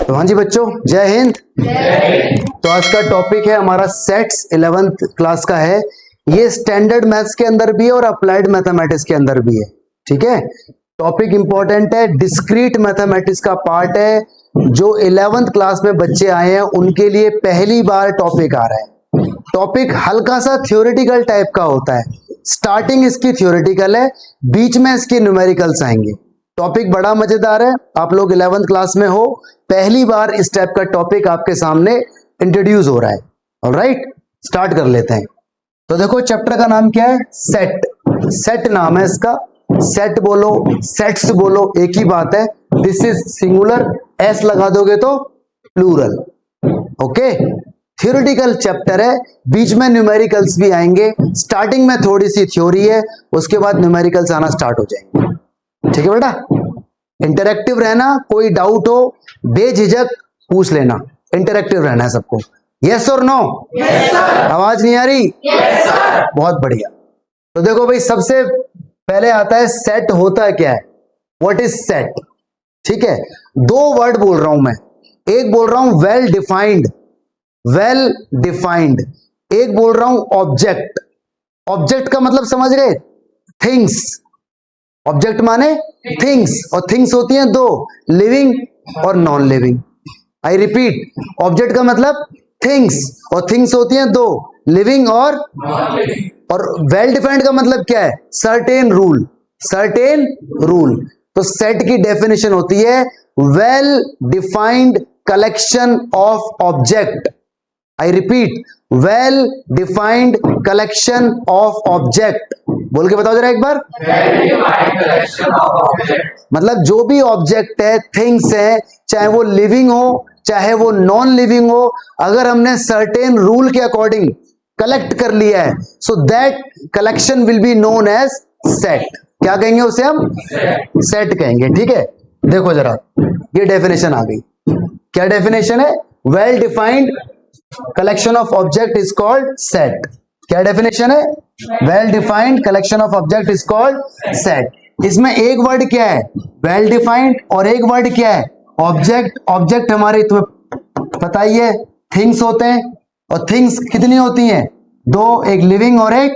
तो हाँ जी बच्चों, जय हिंद। तो आज का टॉपिक है हमारा सेट्स 11th क्लास का है। ये स्टैंडर्ड मैथ्स के अंदर भी है और अप्लाइड मैथमेटिक्स के अंदर भी है। ठीक है, टॉपिक इंपॉर्टेंट है, डिस्क्रीट मैथमेटिक्स का पार्ट है। जो 11th क्लास में बच्चे आए हैं उनके लिए पहली बार टॉपिक आ रहा है। टॉपिक हल्का सा थ्योरेटिकल टाइप का होता है। स्टार्टिंग इसकी थ्योरेटिकल है, बीच में इसके न्यूमेरिकल्स आएंगे। टॉपिक बड़ा मजेदार है। आप लोग 11th क्लास में हो, पहली बार इस टाइप का टॉपिक आपके सामने इंट्रोड्यूस हो रहा है। ऑलराइट, स्टार्ट कर लेते हैं। तो देखो, चैप्टर का नाम क्या है? सेट। सेट नाम है इसका। सेट बोलो, सेट्स बोलो, एक ही बात है। दिस इज सिंगुलर, एस लगा दोगे तो प्लूरल। ओके, थ्योरेटिकल चैप्टर है, बीच में न्यूमेरिकल्स भी आएंगे। स्टार्टिंग में थोड़ी सी थ्योरी है, उसके बाद न्यूमेरिकल्स आना स्टार्ट हो जाएंगे। ठीक है बेटा, इंटरेक्टिव रहना, कोई डाउट हो बेझिझक पूछ लेना। इंटरेक्टिव रहना है सबको। यस और नो? आवाज नहीं आ रही? बहुत बढ़िया। तो देखो भाई, सबसे पहले आता है सेट होता है क्या है। What is set? ठीक है, दो वर्ड बोल रहा हूं मैं। एक बोल रहा हूं वेल डिफाइंड, वेल डिफाइंड। एक बोल रहा हूं ऑब्जेक्ट। ऑब्जेक्ट का मतलब समझ गए? थिंग्स। ऑब्जेक्ट माने थिंग्स, और थिंग्स होती हैं दो, लिविंग और non living. I repeat, object का मतलब थिंग्स, और थिंग्स होती हैं दो, लिविंग और वेल डिफाइंड का मतलब क्या है? Certain rule, certain rule. तो सेट की डेफिनेशन होती है well defined collection of object. I repeat, well defined collection of object. बोल के बताओ जरा एक बार। मतलब जो भी ऑब्जेक्ट है, थिंग्स है, चाहे वो लिविंग हो चाहे वो नॉन लिविंग हो, अगर हमने सर्टेन रूल के अकॉर्डिंग कलेक्ट कर लिया है, so that collection will be known as set. क्या कहेंगे उसे हम? सेट कहेंगे। ठीक है, देखो जरा, ये डेफिनेशन आ गई। क्या डेफिनेशन है? Well defined collection of object is called set. क्या डेफिनेशन है? Well defined collection of object is called set. इसमें एक वर्ड क्या है? वेल डिफाइंड, और एक वर्ड क्या है? ऑब्जेक्ट। ऑब्जेक्ट हमारे तुम्हें पता ही है, थिंग्स होते हैं, और थिंग्स कितनी होती हैं? दो, एक लिविंग और एक।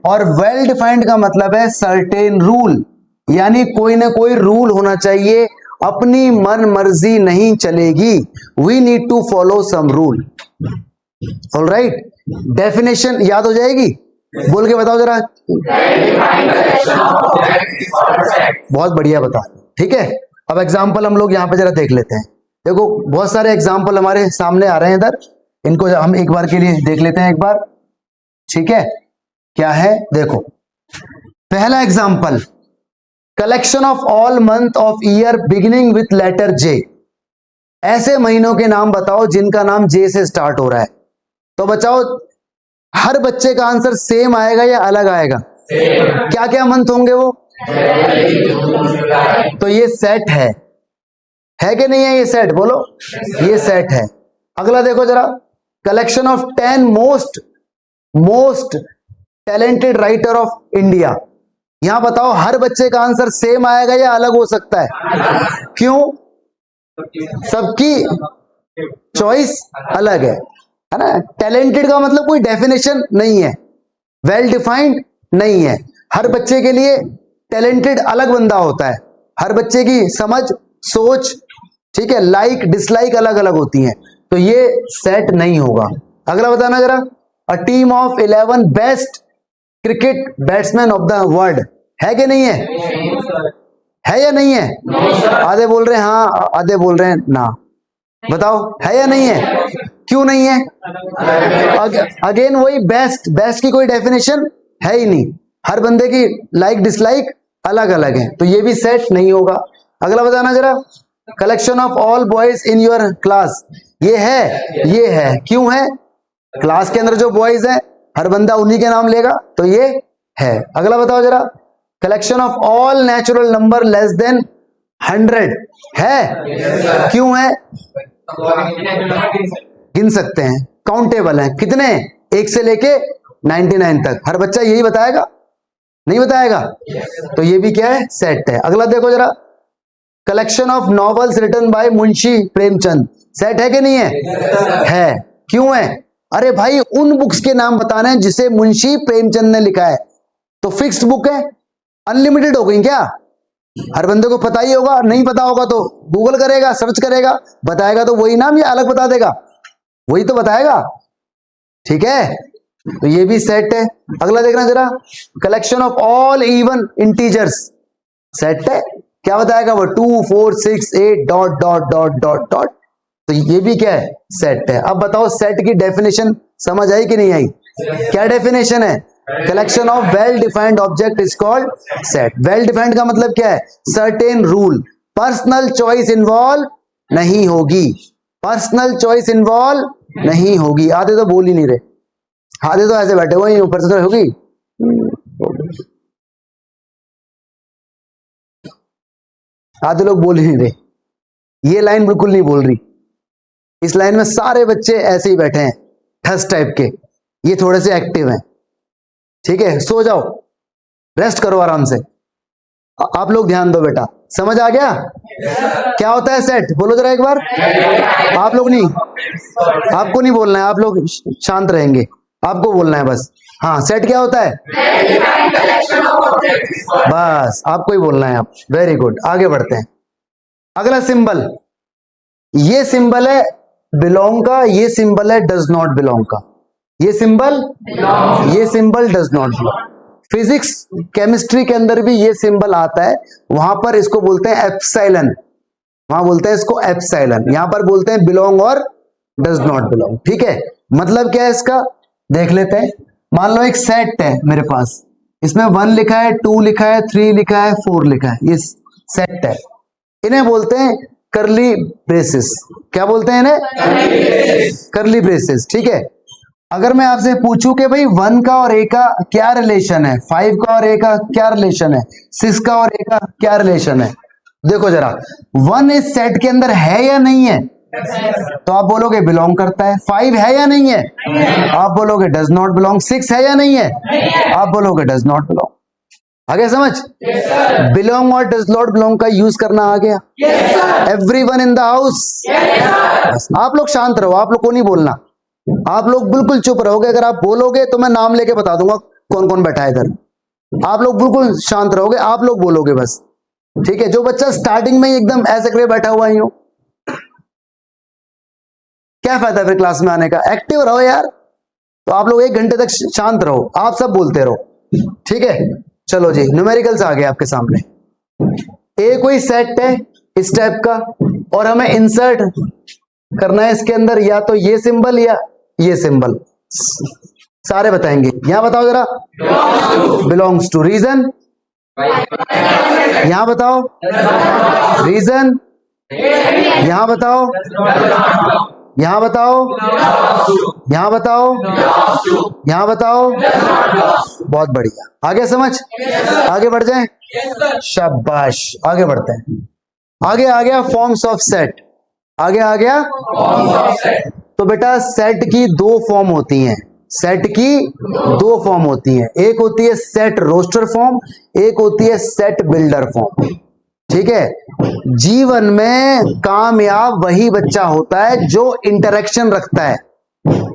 और वेल डिफाइंड का मतलब है सर्टेन रूल, यानी कोई ना कोई रूल होना चाहिए, अपनी मन मर्जी नहीं चलेगी। We need to follow some rule. Alright, definition याद हो जाएगी? बोल के बताओ जरा। बहुत बढ़िया बता। ठीक है, अब एग्जाम्पल हम लोग यहां पे जरा देख लेते हैं। देखो, बहुत सारे एग्जाम्पल हमारे सामने आ रहे हैं इधर, इनको हम एक बार के लिए देख लेते हैं एक बार। ठीक है, क्या है? देखो, पहला example, collection of all month of year beginning with letter J. ऐसे महीनों के नाम बताओ जिनका नाम जे से स्टार्ट हो रहा है। तो बचाओ, हर बच्चे का आंसर सेम आएगा या अलग आएगा? क्या क्या मंथ होंगे वो? तो ये सेट है कि नहीं है? ये सेट बोलो, ये सेट है। अगला देखो जरा, collection of 10 most talented writer of India. यहां बताओ, हर बच्चे का आंसर सेम आएगा या अलग हो सकता है? क्यों? सबकी चॉइस अलग है ना। टैलेंटेड का मतलब कोई डेफिनेशन नहीं है, वेल डिफाइंड नहीं है। हर बच्चे के लिए टैलेंटेड अलग बंदा होता है, हर बच्चे की समझ, सोच, ठीक है, लाइक डिसलाइक अलग अलग होती हैं। तो ये सेट नहीं होगा। अगला बताना जरा, a team of 11 best cricket batsman of the world. है कि नहीं है? है या नहीं है? आधे बोल रहे हैं हाँ, आधे बोल रहे हैं ना। बताओ, है या नहीं है? क्यों नहीं है? अगेन वही, बेस्ट। बेस्ट की कोई डेफिनेशन है ही नहीं, हर बंदे की लाइक डिसलाइक अलग अलग है, तो ये भी सेट नहीं होगा। अगला बताना जरा, collection of all boys in your class. ये है, ये है। क्यों है? क्लास के अंदर जो बॉयज हैं, हर बंदा उन्हीं के नाम लेगा, तो ये है। अगला बताओ जरा, collection of all natural number less than 100 है? क्यों है? गिन सकते हैं, काउंटेबल है। कितने? 1 से लेके 99 तक। हर बच्चा यही बताएगा? नहीं बताएगा। तो ये भी क्या है? सेट है। अगला देखो जरा, collection of novels written by Munshi Premchand set है कि नहीं है? है। क्यों है? अरे भाई उन बुक्स के नाम बताने हैं जिसे मुंशी प्रेमचंद ने लिखा है। तो फिक्स्ड बुक है, अनलिमिटेड हो गई क्या? हर बंदे को पता ही होगा, नहीं पता होगा तो गूगल करेगा, सर्च करेगा, बताएगा तो वही नाम या अलग बता देगा? वही तो बताएगा। ठीक है, तो ये भी सेट है। अगला देखना जरा, collection of all even integers set है। क्या बताएगा वो? 2 4 6 8 dot dot dot dot dot. तो ये भी क्या है? सेट है। अब बताओ सेट की डेफिनेशन समझ आई कि नहीं आई? क्या डेफिनेशन है? Collection of well defined object is called set. Well defined का मतलब क्या है? Certain rule, personal choice involve नहीं होगी, पर्सनल चॉइस इन्वॉल्व नहीं होगी। आधे तो बोल ही नहीं रहे, आधे तो ऐसे बैठे हुए, पर्सनल होगी। आधे लोग बोल ही नहीं रहे। ये लाइन बिल्कुल नहीं बोल रही। इस लाइन में सारे बच्चे ऐसे ही बैठे हैं, ठस टाइप के। ये थोड़े से एक्टिव हैं। ठीक है, सो जाओ, रेस्ट करो आराम से। आप लोग ध्यान दो बेटा। समझ आ गया क्या होता है सेट? बोलो जरा एक बार। आप लोग नहीं, आपको नहीं बोलना है, आप लोग शांत रहेंगे, आपको बोलना है बस। हाँ, सेट क्या होता है? बस आपको ही बोलना है। आप वेरी गुड, आगे बढ़ते हैं। अगला सिंबल, ये सिंबल है बिलोंग का, ये सिंबल है डज नॉट बिलोंग का। ये symbol does not belong. Physics chemistry के अंदर भी ये सिंबल आता है, वहां पर इसको बोलते हैं एप्सिलॉन, वहां बोलते हैं इसको एप्सिलॉन। यहां पर बोलते हैं बिलोंग और डज नॉट बिलोंग। ठीक है, मतलब क्या है इसका? देख लेते हैं। मान लो एक सेट है मेरे पास, इसमें 1 लिखा है, 2 लिखा है, 3 लिखा है, 4 लिखा है, ये सेट है। इन्हें बोलते हैं करली ब्रेसेस। क्या बोलते हैं इन्हें? करली ब्रेसेस। ठीक है, अगर मैं आपसे पूछूं कि भाई 1 का और A का क्या रिलेशन है, 5 का और A का क्या रिलेशन है, 6 का और A का क्या रिलेशन है, देखो जरा। 1 इस सेट के अंदर है या नहीं है? तो आप बोलोगे बिलोंग करता है। 5 है या नहीं है? आप बोलोगे डज नॉट बिलोंग। 6 है या नहीं है? आप बोलोगे डज नॉट बिलोंग। आगे समझ? बिलोंग और डज नॉट बिलोंग का यूज करना आ गया। Everyone in the house. आप लोग शांत रहो, आप लोग को नहीं बोलना, आप लोग बिल्कुल चुप रहोगे। अगर आप बोलोगे तो मैं नाम लेके बता दूंगा कौन कौन बैठा है इधर। आप लोग बिल्कुल शांत रहोगे, आप लोग बोलोगे बस। ठीक है, जो बच्चा स्टार्टिंग में एकदम ऐसे करके बैठा हुआ ही हो, क्या फायदा फिर क्लास में आने का? एक्टिव रहो यार। तो आप लोग 1 घंटे तक शांत रहो, आप सब बोलते रहो। ठीक है, चलो जी, न्यूमेरिकल्स आ गए आपके सामने। ए कोई सेट है इस टाइप का, और हमें इंसर्ट करना है इसके अंदर या तो ये सिंबल या ये सिंबल। सारे बताएंगे। यहां बताओ जरा, बिलोंग्स टू। रीजन? यहां बताओ रीजन। यहां बताओ, यहां बताओ, यहां बताओ, यहां बताओ। बहुत बढ़िया, आगे समझ? आगे बढ़ जाएं? शाबाश, आगे बढ़ते हैं। आगे आ गया फॉर्म्स ऑफ सेट। आगे आ गया। तो बेटा सेट की 2 फॉर्म होती हैं। सेट की 2 फॉर्म होती हैं, एक होती है सेट रोस्टर फॉर्म, एक होती है सेट बिल्डर फॉर्म। ठीक है, जीवन में कामयाब वही बच्चा होता है जो इंटरेक्शन रखता है,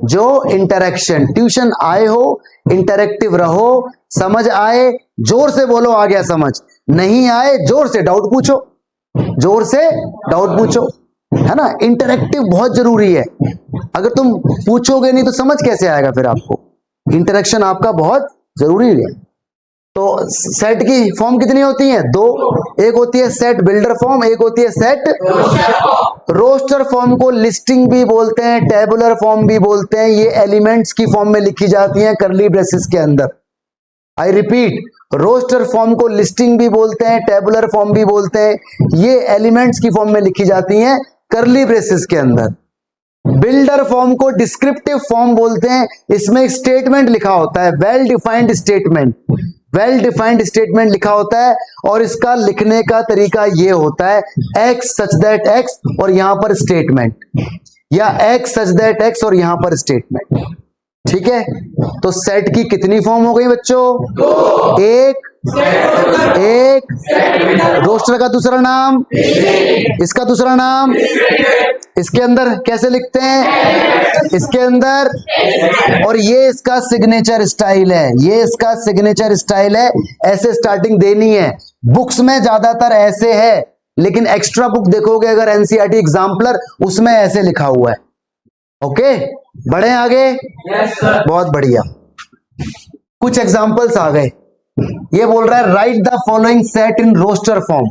जो इंटरेक्शन। ट्यूशन आए हो, इंटरेक्टिव रहो, समझ आए जोर से बोलो आ गया समझ, नहीं आए जोर से डाउट पूछो, जोर से डाउट पूछो, है ना। इंटरेक्टिव बहुत जरूरी है। अगर तुम पूछोगे नहीं तो समझ कैसे आएगा फिर आपको? इंटरेक्शन आपका बहुत जरूरी है। तो सेट की फॉर्म कितनी होती है? 2। एक होती है सेट बिल्डर फॉर्म, एक होती है सेट रोस्टर फॉर्म। को लिस्टिंग भी बोलते हैं, टेबुलर फॉर्म भी बोलते हैं। ये एलिमेंट्स की फॉर्म में लिखी जाती हैं करली ब्रेसेस के अंदर। आई रिपीट, रोस्टर फॉर्म को लिस्टिंग भी बोलते हैं, टेबुलर फॉर्म भी बोलते हैं। ये एलिमेंट्स की फॉर्म में लिखी जाती हैं करली ब्रेसेस के अंदर। बिल्डर फॉर्म को डिस्क्रिप्टिव फॉर्म बोलते हैं। इसमें एक स्टेटमेंट लिखा होता है, well defined statement. Well defined statement लिखा होता है और इसका लिखने का तरीका यह होता है एक्स सच दैट एक्स और यहां पर स्टेटमेंट, या एक्स सच दैट एक्स और यहां पर स्टेटमेंट। ठीक है, तो सेट की कितनी फॉर्म हो गई बच्चों? 1, एक रोस्टर का दूसरा नाम, इसका दूसरा नाम, इसके अंदर कैसे लिखते हैं, इसके अंदर, और ये इसका सिग्नेचर स्टाइल है, ये इसका सिग्नेचर स्टाइल है। ऐसे स्टार्टिंग देनी है। बुक्स में ज्यादातर ऐसे है, लेकिन एक्स्ट्रा बुक देखोगे अगर एनसीईआरटी एग्जाम्पलर, उसमें ऐसे लिखा हुआ है। ओके, बढ़े आगे। बहुत बढ़िया। कुछ एग्जाम्पल्स आ गए। ये बोल रहा है write the following set in roster form.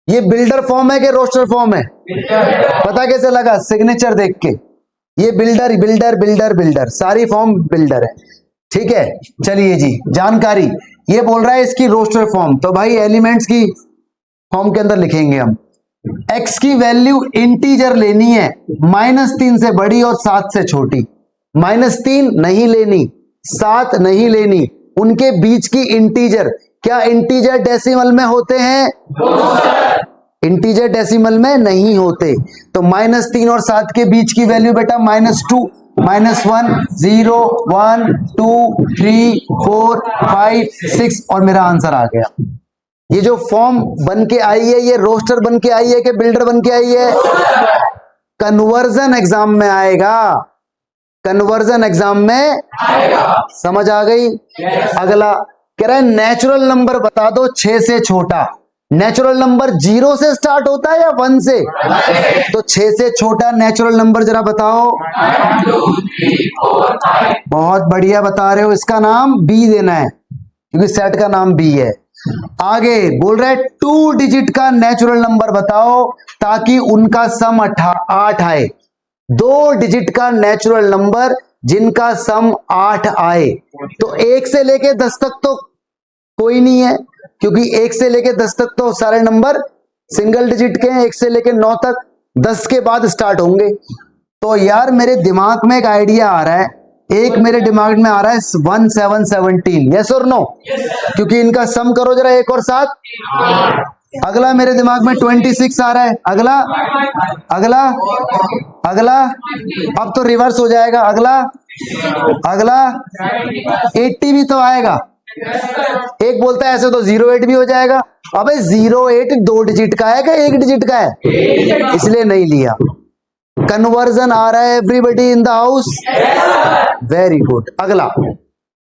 ये बिल्डर फॉर्म है कि रोस्टर फॉर्म है? पता कैसे लगा? सिग्नेचर देख के। ये बिल्डर बिल्डर बिल्डर बिल्डर, सारी फॉर्म बिल्डर है। ठीक है, चलिए जी, जानकारी। ये बोल रहा है इसकी रोस्टर फॉर्म, तो भाई एलिमेंट्स की फॉर्म के अंदर लिखेंगे हम। x की वैल्यू इंटीजर लेनी है, -3 से बड़ी और 7 से छोटी। -3 नहीं लेनी, 7 नहीं लेनी, उनके बीच की इंटीजर। क्या इंटीजर डेसिमल में होते हैं? इंटीजर डेसिमल में नहीं होते। तो -3 और 7 के बीच की वैल्यू बेटा -2, -1, 0, 1, 2, 3, 4, 5, 6 और मेरा आंसर आ गया। ये जो फॉर्म बन के आई है, ये रोस्टर बन के आई है कि बिल्डर बन के आई है? कन्वर्जन एग्जाम में आएगा, कन्वर्जन एग्जाम में आएगा। समझ आ गई? अगला कह रहा है नेचुरल नंबर बता दो 6 से छोटा। नेचुरल नंबर 0 से स्टार्ट होता है या 1 से? तो 6 से छोटा नेचुरल नंबर जरा बताओ। 1, 2, 3, 4, 5। बहुत बढ़िया बता रहे हो। इसका नाम बी देना है, क्योंकि सेट का नाम बी है। आगे बोल रहा है 2 डिजिट का नेचुरल नंबर बताओ, ताकि उनका सम 8 आए। 2 डिजिट का नेचुरल नंबर जिनका सम 8 आए। तो 1 से लेके 10 तक तो कोई नहीं है, क्योंकि 1 से लेके 10 तक तो सारे नंबर सिंगल डिजिट के हैं। 1 से लेके 9 तक, 10 के बाद स्टार्ट होंगे। तो यार मेरे दिमाग में एक आइडिया आ रहा है, एक मेरे दिमाग में आ रहा है 1 7 17। यस और नो? क्योंकि इनका सम करो जरा, 1 और 7। अगला मेरे दिमाग में 26 आ रहा है। अगला अगला अगला, अब तो रिवर्स हो जाएगा। अगला अगला 80 भी तो आएगा। एक बोलता है ऐसे तो 08 भी हो जाएगा। अबे 08 2 डिजिट का है क्या 1 डिजिट का है? इसलिए नहीं लिया। कन्वर्जन आ रहा है everybody in the house? Very good. अगला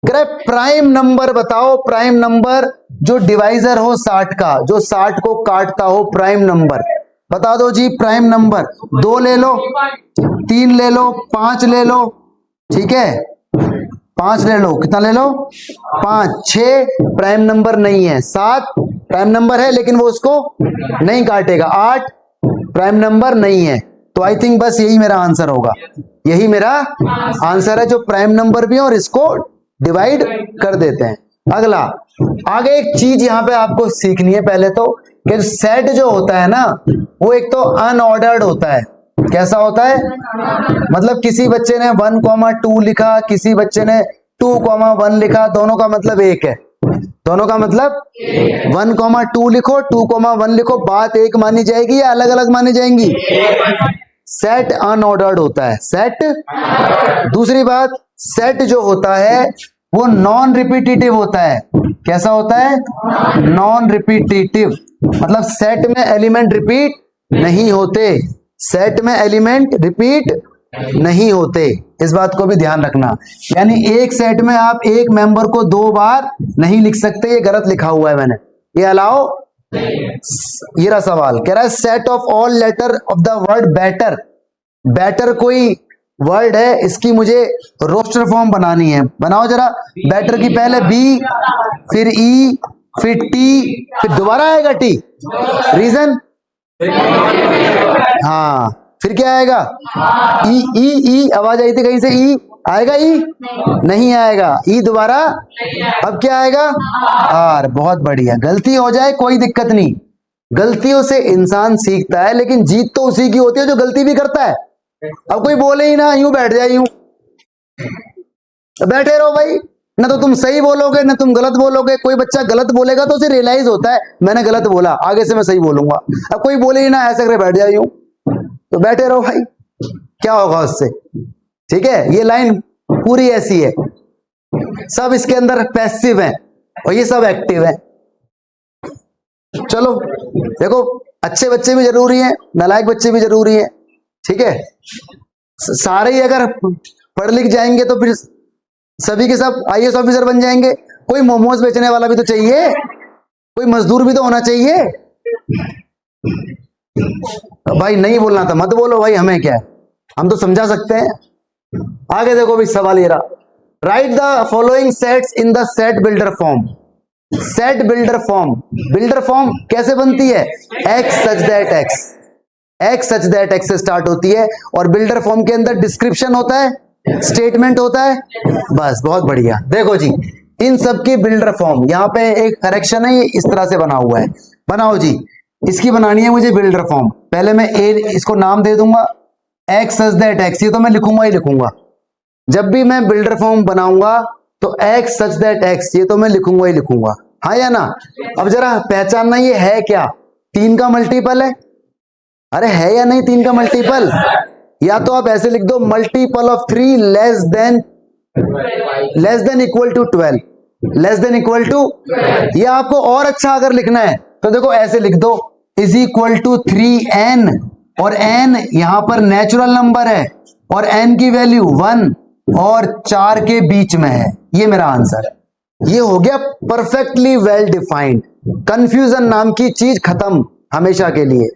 प्राइम नंबर बताओ, प्राइम नंबर जो डिवाइजर हो 60 का, जो 60 को काटता हो, प्राइम नंबर बता दो जी। प्राइम नंबर 2 ले लो, 3 ले लो, 5 ले लो। ठीक है, 5 ले लो। कितना ले लो? 5। 6 प्राइम नंबर नहीं है। 7 प्राइम नंबर है लेकिन वो उसको नहीं काटेगा। 8 प्राइम नंबर नहीं है। तो आई थिंक बस यही मेरा आंसर होगा। यही मेरा आंसर है, जो प्राइम नंबर भी है और इसको डिवाइड कर देते हैं। अगला, आगे एक चीज यहां पे आपको सीखनी है पहले तो, कि सेट जो होता है ना, वो एक तो अनऑर्डर्ड होता है। कैसा होता है? मतलब किसी बच्चे ने 1,2 लिखा, किसी बच्चे ने 2,1 लिखा, दोनों का मतलब एक है। दोनों का मतलब 1,2 लिखो, 2,1 लिखो, बात एक मानी जाएगी या अलग अलग मानी जाएंगी? सेट अनऑर्डर्ड होता है, सेट। दूसरी बात, सेट जो होता है वो नॉन रिपीटेटिव होता है। कैसा होता है? Non repetitive. मतलब सेट में एलिमेंट रिपीट नहीं होते, सेट में एलिमेंट रिपीट नहीं होते। इस बात को भी ध्यान रखना। यानी एक सेट में आप एक मेंबर को 2 बार नहीं लिख सकते, ये गलत लिखा हुआ है मैंने। ये अलाउ? ये रहा सवाल, कह रहा है set of all letter of the word better. Better कोई वर्ड है, इसकी मुझे रोस्टर फॉर्म बनानी है। बनाओ जरा। बेटर की पहले बी, फिर ई, फिर टी, फिर दोबारा आएगा टी। रीजन? हाँ, फिर क्या आएगा? ई ई ई। आवाज आई थी कहीं से? ई आएगा? ई नहीं आएगा। ई दोबारा। अब क्या आएगा? आर। बहुत बढ़िया। गलती हो जाए कोई दिक्कत नहीं, गलतियों से इंसान सीखता है, लेकिन जीत तो उसी की होती है जो गलती भी करता है। अब कोई बोले ही ना, यूं बैठ जाए, यूं बैठे रहो भाई। ना तो तुम सही बोलोगे ना तुम गलत बोलोगे। कोई बच्चा गलत बोलेगा तो उसे रियलाइज होता है मैंने गलत बोला, आगे से मैं सही बोलूंगा। अब कोई बोले ही ना, ऐसे करके बैठ जाए यूं, तो बैठे रहो भाई, क्या होगा उससे? ठीक है, ये लाइन पूरी ऐसी है। सब इसके अंदर पैसिव है और ये सब एक्टिव है। चलो देखो, अच्छे बच्चे भी जरूरी हैं, नालायक बच्चे भी जरूरी हैं, ठीक है। सारे ही अगर पढ़ लिख जाएंगे तो फिर सभी के सब आईएएस ऑफिसर बन जाएंगे। कोई मोमोज बेचने वाला भी तो चाहिए, कोई मजदूर भी तो होना चाहिए। भाई नहीं बोलना था मत बोलो भाई, हमें क्या है, हम तो समझा सकते हैं। आगे देखो भाई, सवाल ये रहा, right the following sets in the set builder form. Set builder form, builder form कैसे बनती है? X such that x, x such that x से स्टार्ट होती है, और बिल्डर फॉर्म के अंदर डिस्क्रिप्शन होता है, स्टेटमेंट होता है, बस बहुत बढ़िया। देखो जी, इन सब की बिल्डर फॉर्म, यहाँ पे एक करेक्शन है, ये इस तरह से बना हुआ है, बनाओ जी, इसकी बनानी है मुझे बिल्डर फॉर्म। पहले मैं ए इसको नाम दे दूंगा एक्स सच दैट एक्स, ये तो मैं लिखूंगा ही लिखूंगा। जब भी मैं बिल्डर फॉर्म बनाऊंगा तो एक्स सच दैट एक्स, ये तो मैं लिखूंगा ही लिखूंगा, हाँ या ना। अब जरा पहचानना ये है क्या, 3 का मल्टीपल है, अरे है या नहीं 3 का मल्टीपल? या तो आप ऐसे लिख दो multiple of 3 less than equal to 12, less than equal to, या आपको और अच्छा अगर लिखना है तो देखो ऐसे लिख दो इज इक्वल टू 3n, और n यहां पर नेचुरल नंबर है और n की वैल्यू 1 और 4 के बीच में है, ये मेरा आंसर है। ये हो गया परफेक्टली वेल डिफाइंड, कंफ्यूजन नाम की चीज खत्म हमेशा के लिए।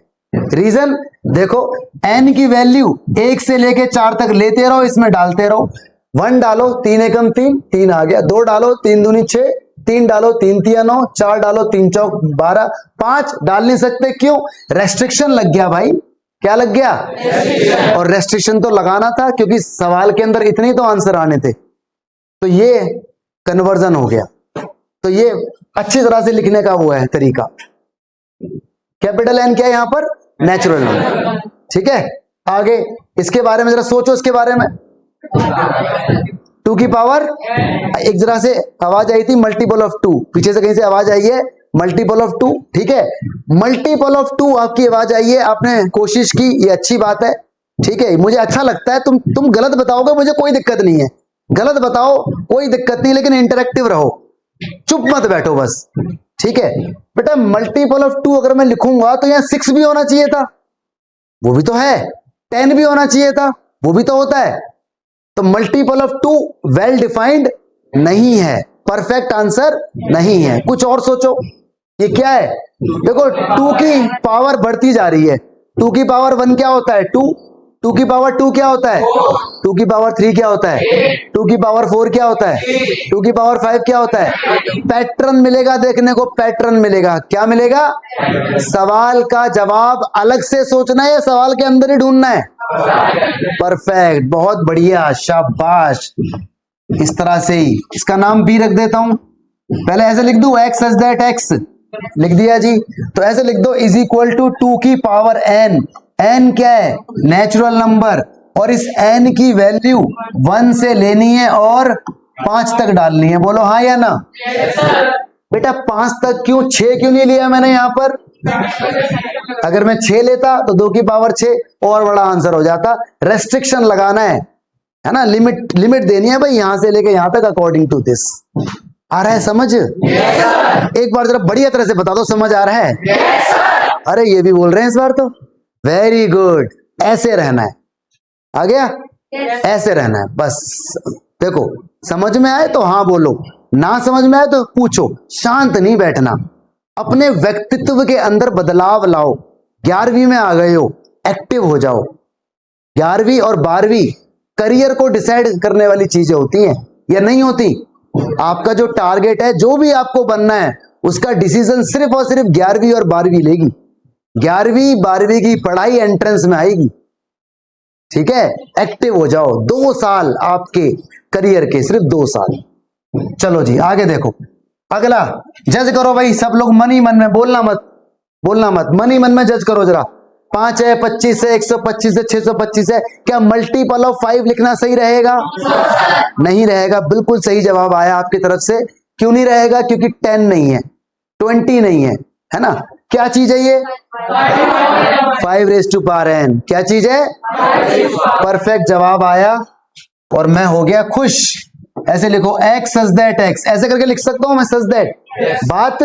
रीजन देखो, n की वैल्यू 1 से लेके 4 तक लेते रहो, इसमें डालते रहो। 1 डालो 3 एकम 3, 3 आ गया। 2 डालो 3 दूनी 6, 3 डालो 3 तिया 9, 4 डालो 3 चौक 12, 5 डाल नहीं सकते, क्यों? रेस्ट्रिक्शन लग गया भाई। क्या लग गया? और रेस्ट्रिक्शन तो लगाना था क्योंकि सवाल के अंदर इतने तो आंसर आने थे, तो ये कन्वर्जन हो गया। तो ये अच्छी तरह से लिखने का वो है तरीका। कैपिटल एन क्या है यहां पर? नेचुरल नंबर, ठीक है। आगे इसके बारे में जरा सोचो, इसके बारे में 2 की पावर, एक जरा से आवाज आई थी मल्टीपल ऑफ 2, पीछे से कहीं से आवाज आई है मल्टीपल ऑफ 2, ठीक है। मल्टीपल ऑफ 2 आपकी आवाज आई है, आपने कोशिश की, ये अच्छी बात है, ठीक है। मुझे अच्छा लगता है, तुम गलत बताओगे मुझे कोई दिक्कत नहीं है, गलत बताओ कोई दिक्कत नहीं, लेकिन इंटरेक्टिव रहो, चुप मत बैठो बस, ठीक है। बेटा मल्टीपल ऑफ 2 अगर मैं लिखूंगा तो यहां 6 भी होना चाहिए था, वो भी तो है, 10 भी होना चाहिए था, वो भी तो होता है। तो मल्टीपल ऑफ 2 वेल डिफाइंड नहीं है, परफेक्ट आंसर नहीं है, कुछ और सोचो। ये क्या है? देखो 2 की पावर बढ़ती जा रही है, 2 की पावर 1 क्या होता है? 2, 2 की पावर 2 क्या होता है? 2 की पावर 3 क्या होता है? 2 की पावर 4 क्या होता है? 2 की पावर 5 क्या होता है? पैटर्न मिलेगा देखने को, पैटर्न मिलेगा, क्या मिलेगा? सवाल का जवाब अलग से सोचना है या सवाल के अंदर ही ढूंढना है? परफेक्ट, बहुत बढ़िया, शाबाश। इस तरह से ही इसका नाम बी रख देता हूं, पहले ऐसे लिख दूं एक्स सच दैट एक्स, लिख दिया जी। तो ऐसे लिख दो इज इक्वल टू 2 की पावर n, n क्या है? नेचुरल नंबर, और इस n की वैल्यू 1 से लेनी है और 5 तक डालनी है, बोलो हाँ या ना। बेटा 5 तक क्यों, 6 क्यों नहीं लिया मैंने यहां पर? अगर मैं 6 लेता तो 2 की पावर 6 और बड़ा आंसर हो जाता। रेस्ट्रिक्शन लगाना है ना, लिमिट देनी है भाई, यहां से लेके यहां तक अकॉर्डिंग टू दिस। आ रहा है समझ? एक बार जरा बढ़िया तरह से बता दो, समझ आ रहा है? अरे ये भी बोल रहे हैं इस बार तो, वेरी गुड। ऐसे रहना है, आ गया? ऐसे रहना है बस। देखो समझ में आए तो हाँ बोलो, ना समझ में आए तो पूछो, शांत नहीं बैठना। अपने व्यक्तित्व के अंदर बदलाव लाओ। 11वीं में आ गए हो, एक्टिव हो जाओ। 11वीं और 12वीं करियर को डिसाइड करने वाली चीजें होती हैं या नहीं होती? आपका जो टारगेट है, जो भी आपको बनना है, उसका डिसीजन सिर्फ और सिर्फ 11वीं और 12वीं लेगी। 11वीं 12वीं की पढ़ाई एंट्रेंस में आएगी, ठीक है। एक्टिव हो जाओ, 2 साल आपके करियर के, सिर्फ 2 साल। चलो जी आगे देखो, अगला जज करो भाई सब लोग, मन ही मन में, बोलना मत, मन ही मन में जज करो जरा। 5 है, 25 है, 125 है, 625 है, क्या मल्टीपल ऑफ 5 लिखना सही रहेगा? नहीं रहेगा। बिल्कुल सही जवाब आया आपकी तरफ से। क्यों नहीं रहेगा? क्योंकि 10 नहीं है, 20 नहीं है, है ना। क्या चीज है ये? 5 रेज़ टू पावर n। क्या चीज है? परफेक्ट जवाब आया और मैं हो गया खुश। ऐसे लिखो एक्स सच दैट एक्स, ऐसे करके लिख सकता हूं मैं, सच दैट। बात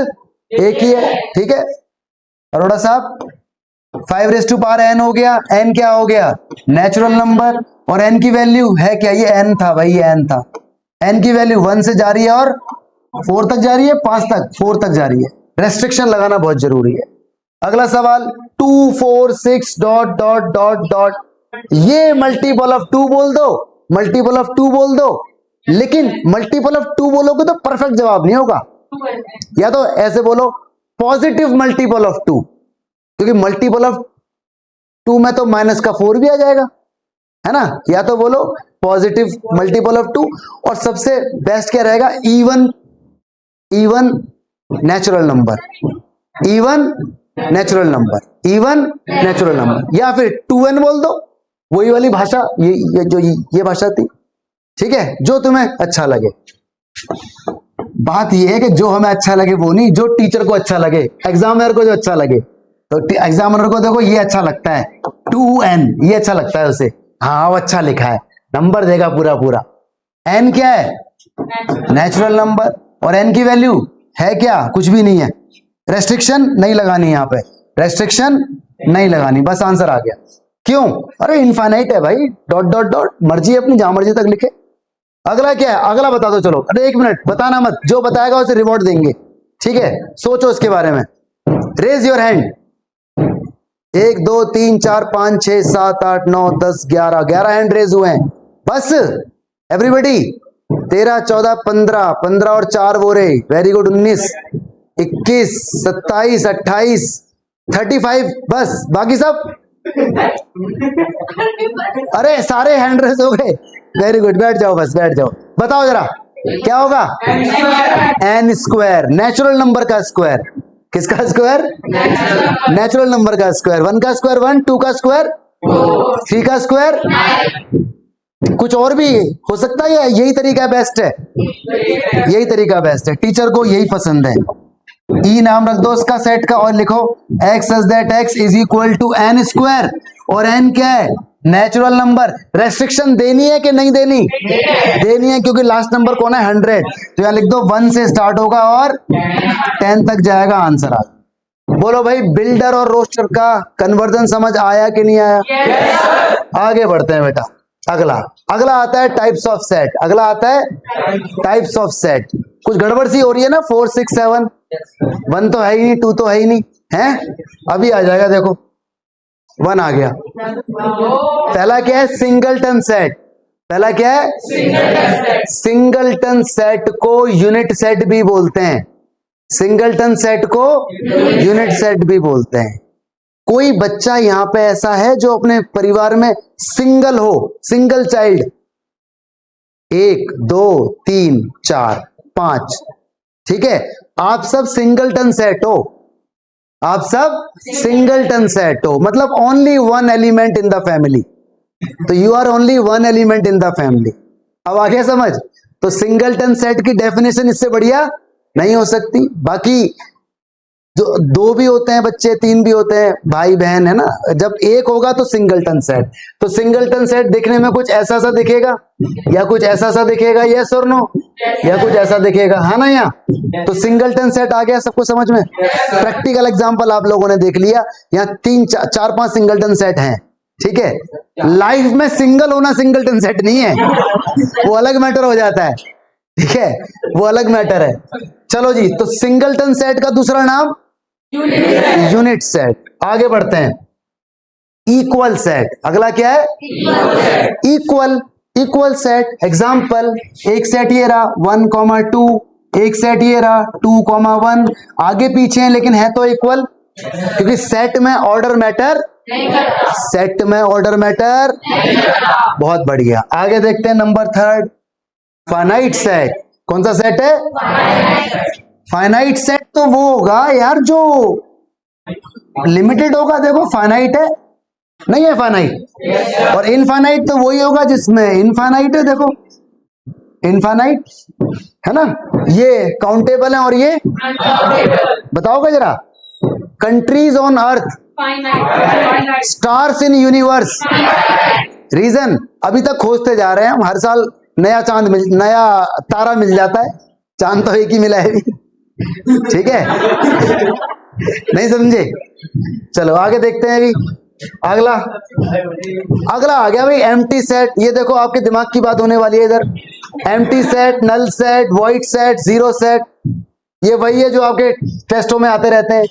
एक ही है, ठीक है। अरोड़ा साहब 5⁻n हो गया, n क्या हो गया, नेचुरल नंबर, और n की वैल्यू है क्या, ये n था भाई, ये n था। n की वैल्यू 1 से जा रही है और 4 तक जा रही है, 5 तक, 4 तक जा रही है। रेस्ट्रिक्शन लगाना बहुत जरूरी है। अगला सवाल 2 4 6 डॉट डॉट डॉट डॉट, ये मल्टीपल ऑफ 2 बोल दो, मल्टीपल ऑफ 2 बोल दो, लेकिन मल्टीपल ऑफ 2 बोलोगे तो परफेक्ट जवाब नहीं होगा। या तो ऐसे बोलो पॉजिटिव मल्टीपल ऑफ 2, क्योंकि मल्टीपल ऑफ 2 में तो माइनस का 4 भी आ जाएगा, है ना। या तो बोलो पॉजिटिव मल्टीपल ऑफ 2, और सबसे बेस्ट क्या रहेगा, even natural number, even natural number, even natural number, या फिर 2n बोल दो, वही वाली भाषा, ये भाषा थी, ठीक है, जो तुम्हें अच्छा लगे। बात यह है कि जो हमें अच्छा लगे वो नहीं, जो टीचर को अच्छा लगे, एग्जामिनर को जो अच्छा लगे। तो एग्जामिनर को देखो ये अच्छा लगता है 2n, ये अच्छा लगता है उसे, हाँ वो अच्छा लिखा है, नंबर देगा पूरा पूरा। n क्या है, नेचुरल नंबर, और n की वैल्यू है क्या, कुछ भी नहीं है। रेस्ट्रिक्शन नहीं लगानी, यहाँ पे रेस्ट्रिक्शन नहीं लगानी, बस आंसर आ गया। क्यों, अरे इनफाइनाइट है भाई, डॉट डॉट डॉट, मर्जी अपनी, जहां मर्जी तक लिखे। अगला क्या है, अगला बता दो, चलो, अरे 1 मिनट, बताना मत, जो बताएगा उसे रिवॉर्ड देंगे, ठीक है, सोचो इसके बारे में। Raise your hand, 1 2 3 4 5 6 7 8 9 10 11 hand raise हुए हैं, बस एवरीबॉडी। 13 14 15 15 और 4 बोरे, वेरी गुड, 19 21 27 28 35, बस, बाकी सब अरे सारे हैंड रेज हो गए, वेरी गुड, बैठ जाओ, बस बैठ जाओ। बताओ जरा क्या होगा, n स्क्वायर, नेचुरल नंबर का स्क्वायर, किसका स्क्वायर, नेचुरल नंबर का स्क्वायर। 1 का स्क्वायर 1, 2 का स्क्वायर 3 का स्क्वायर, कुछ और भी हो सकता है, यही तरीका बेस्ट है, यही तरीका बेस्ट है, टीचर को यही पसंद है। ई नाम रख दो उसका सेट का, और लिखो x such that x is equal to n square, और n क्या है, नेचुरल नंबर। रेस्ट्रिक्शन देनी है कि नहीं देनी, देनी है, क्योंकि लास्ट नंबर कौन है, 100, तो यहां लिख दो 1 से स्टार्ट होगा और 10 तक जाएगा, आंसर आ। बोलो भाई, बिल्डर और रोस्टर का कन्वर्जन समझ आया कि नहीं आया। आगे बढ़ते हैं बेटा, अगला आता है टाइप्स ऑफ सेट, अगला आता है टाइप्स ऑफ सेट। कुछ गड़बड़ सी हो रही है ना, 4 6 7, 1 तो है ही नहीं, 2 तो है ही नहीं है, अभी आ जाएगा, देखो 1 आ गया। पहला क्या है, सिंगलटन सेट, पहला क्या है, सिंगलटन सेट को यूनिट सेट भी बोलते हैं, सिंगलटन सेट को यूनिट सेट भी बोलते हैं। कोई बच्चा यहां पे ऐसा है जो अपने परिवार में सिंगल हो, सिंगल चाइल्ड, 1 2 3 4 5, ठीक है, आप सब सिंगलटन सेट हो, आप सब सिंगलटन सेट हो, मतलब only 1 element in the family, तो you are only 1 element in the family. अब आ गया समझ, तो सिंगलटन सेट की डेफिनेशन इससे बढ़िया नहीं हो सकती। बाकी जो 2 भी होते हैं बच्चे, 3 भी होते हैं, भाई बहन, है ना, जब 1 होगा तो सिंगलटन सेट। तो सिंगलटन सेट दिखने में कुछ ऐसा सा दिखेगा, या कुछ ऐसा सा दिखेगा, यस और नो, या कुछ ऐसा दिखेगा, है ना। यहाँ तो सिंगलटन सेट आ गया सबको समझ में। प्रैक्टिकल एग्जांपल आप लोगों ने देख लिया, यहाँ 3 4 5 सिंगलटन सेट हैं, ठीक है। लाइफ में सिंगल होना सिंगलटन सेट नहीं है, वो अलग मैटर हो जाता है, ठीक है, वो अलग मैटर है। चलो जी, तो सिंगलटन सेट का दूसरा नाम यूनिट सेट। आगे बढ़ते हैं, इक्वल सेट, अगला क्या है, इक्वल सेट। एग्जांपल, एक सेट ये रहा 1 2, एक सेट ये रहा 2 1, आगे पीछे है लेकिन है तो इक्वल, क्योंकि सेट में ऑर्डर मैटर, सेट में ऑर्डर मैटर, बहुत बढ़िया। आगे देखते हैं नंबर 3, फाइनाइट सेट। कौन सा सेट है, फाइनाइट सेट। तो वो होगा यार जो लिमिटेड होगा, देखो फाइनाइट है, नहीं है फाइनाइट, और इनफाइनाइट तो वही होगा जिसमें इनफाइनाइट है, देखो इनफाइनाइट है ना, ये काउंटेबल है और ये बताओगे जरा। Countries on earth, stars in universe. Reason, अभी तक खोजते जा रहे हैं हम, हर साल नया चांद नया तारा मिल जाता है, चांद तो एक ही मिला है, ठीक है, नहीं समझे? चलो आगे देखते हैं अभी। अगला आ गया भाई एम्प्टी सेट। ये देखो आपके दिमाग की बात होने वाली है इधर। Empty set, null set, void set, zero set, ये वही है जो आपके टेस्टों में आते रहते हैं।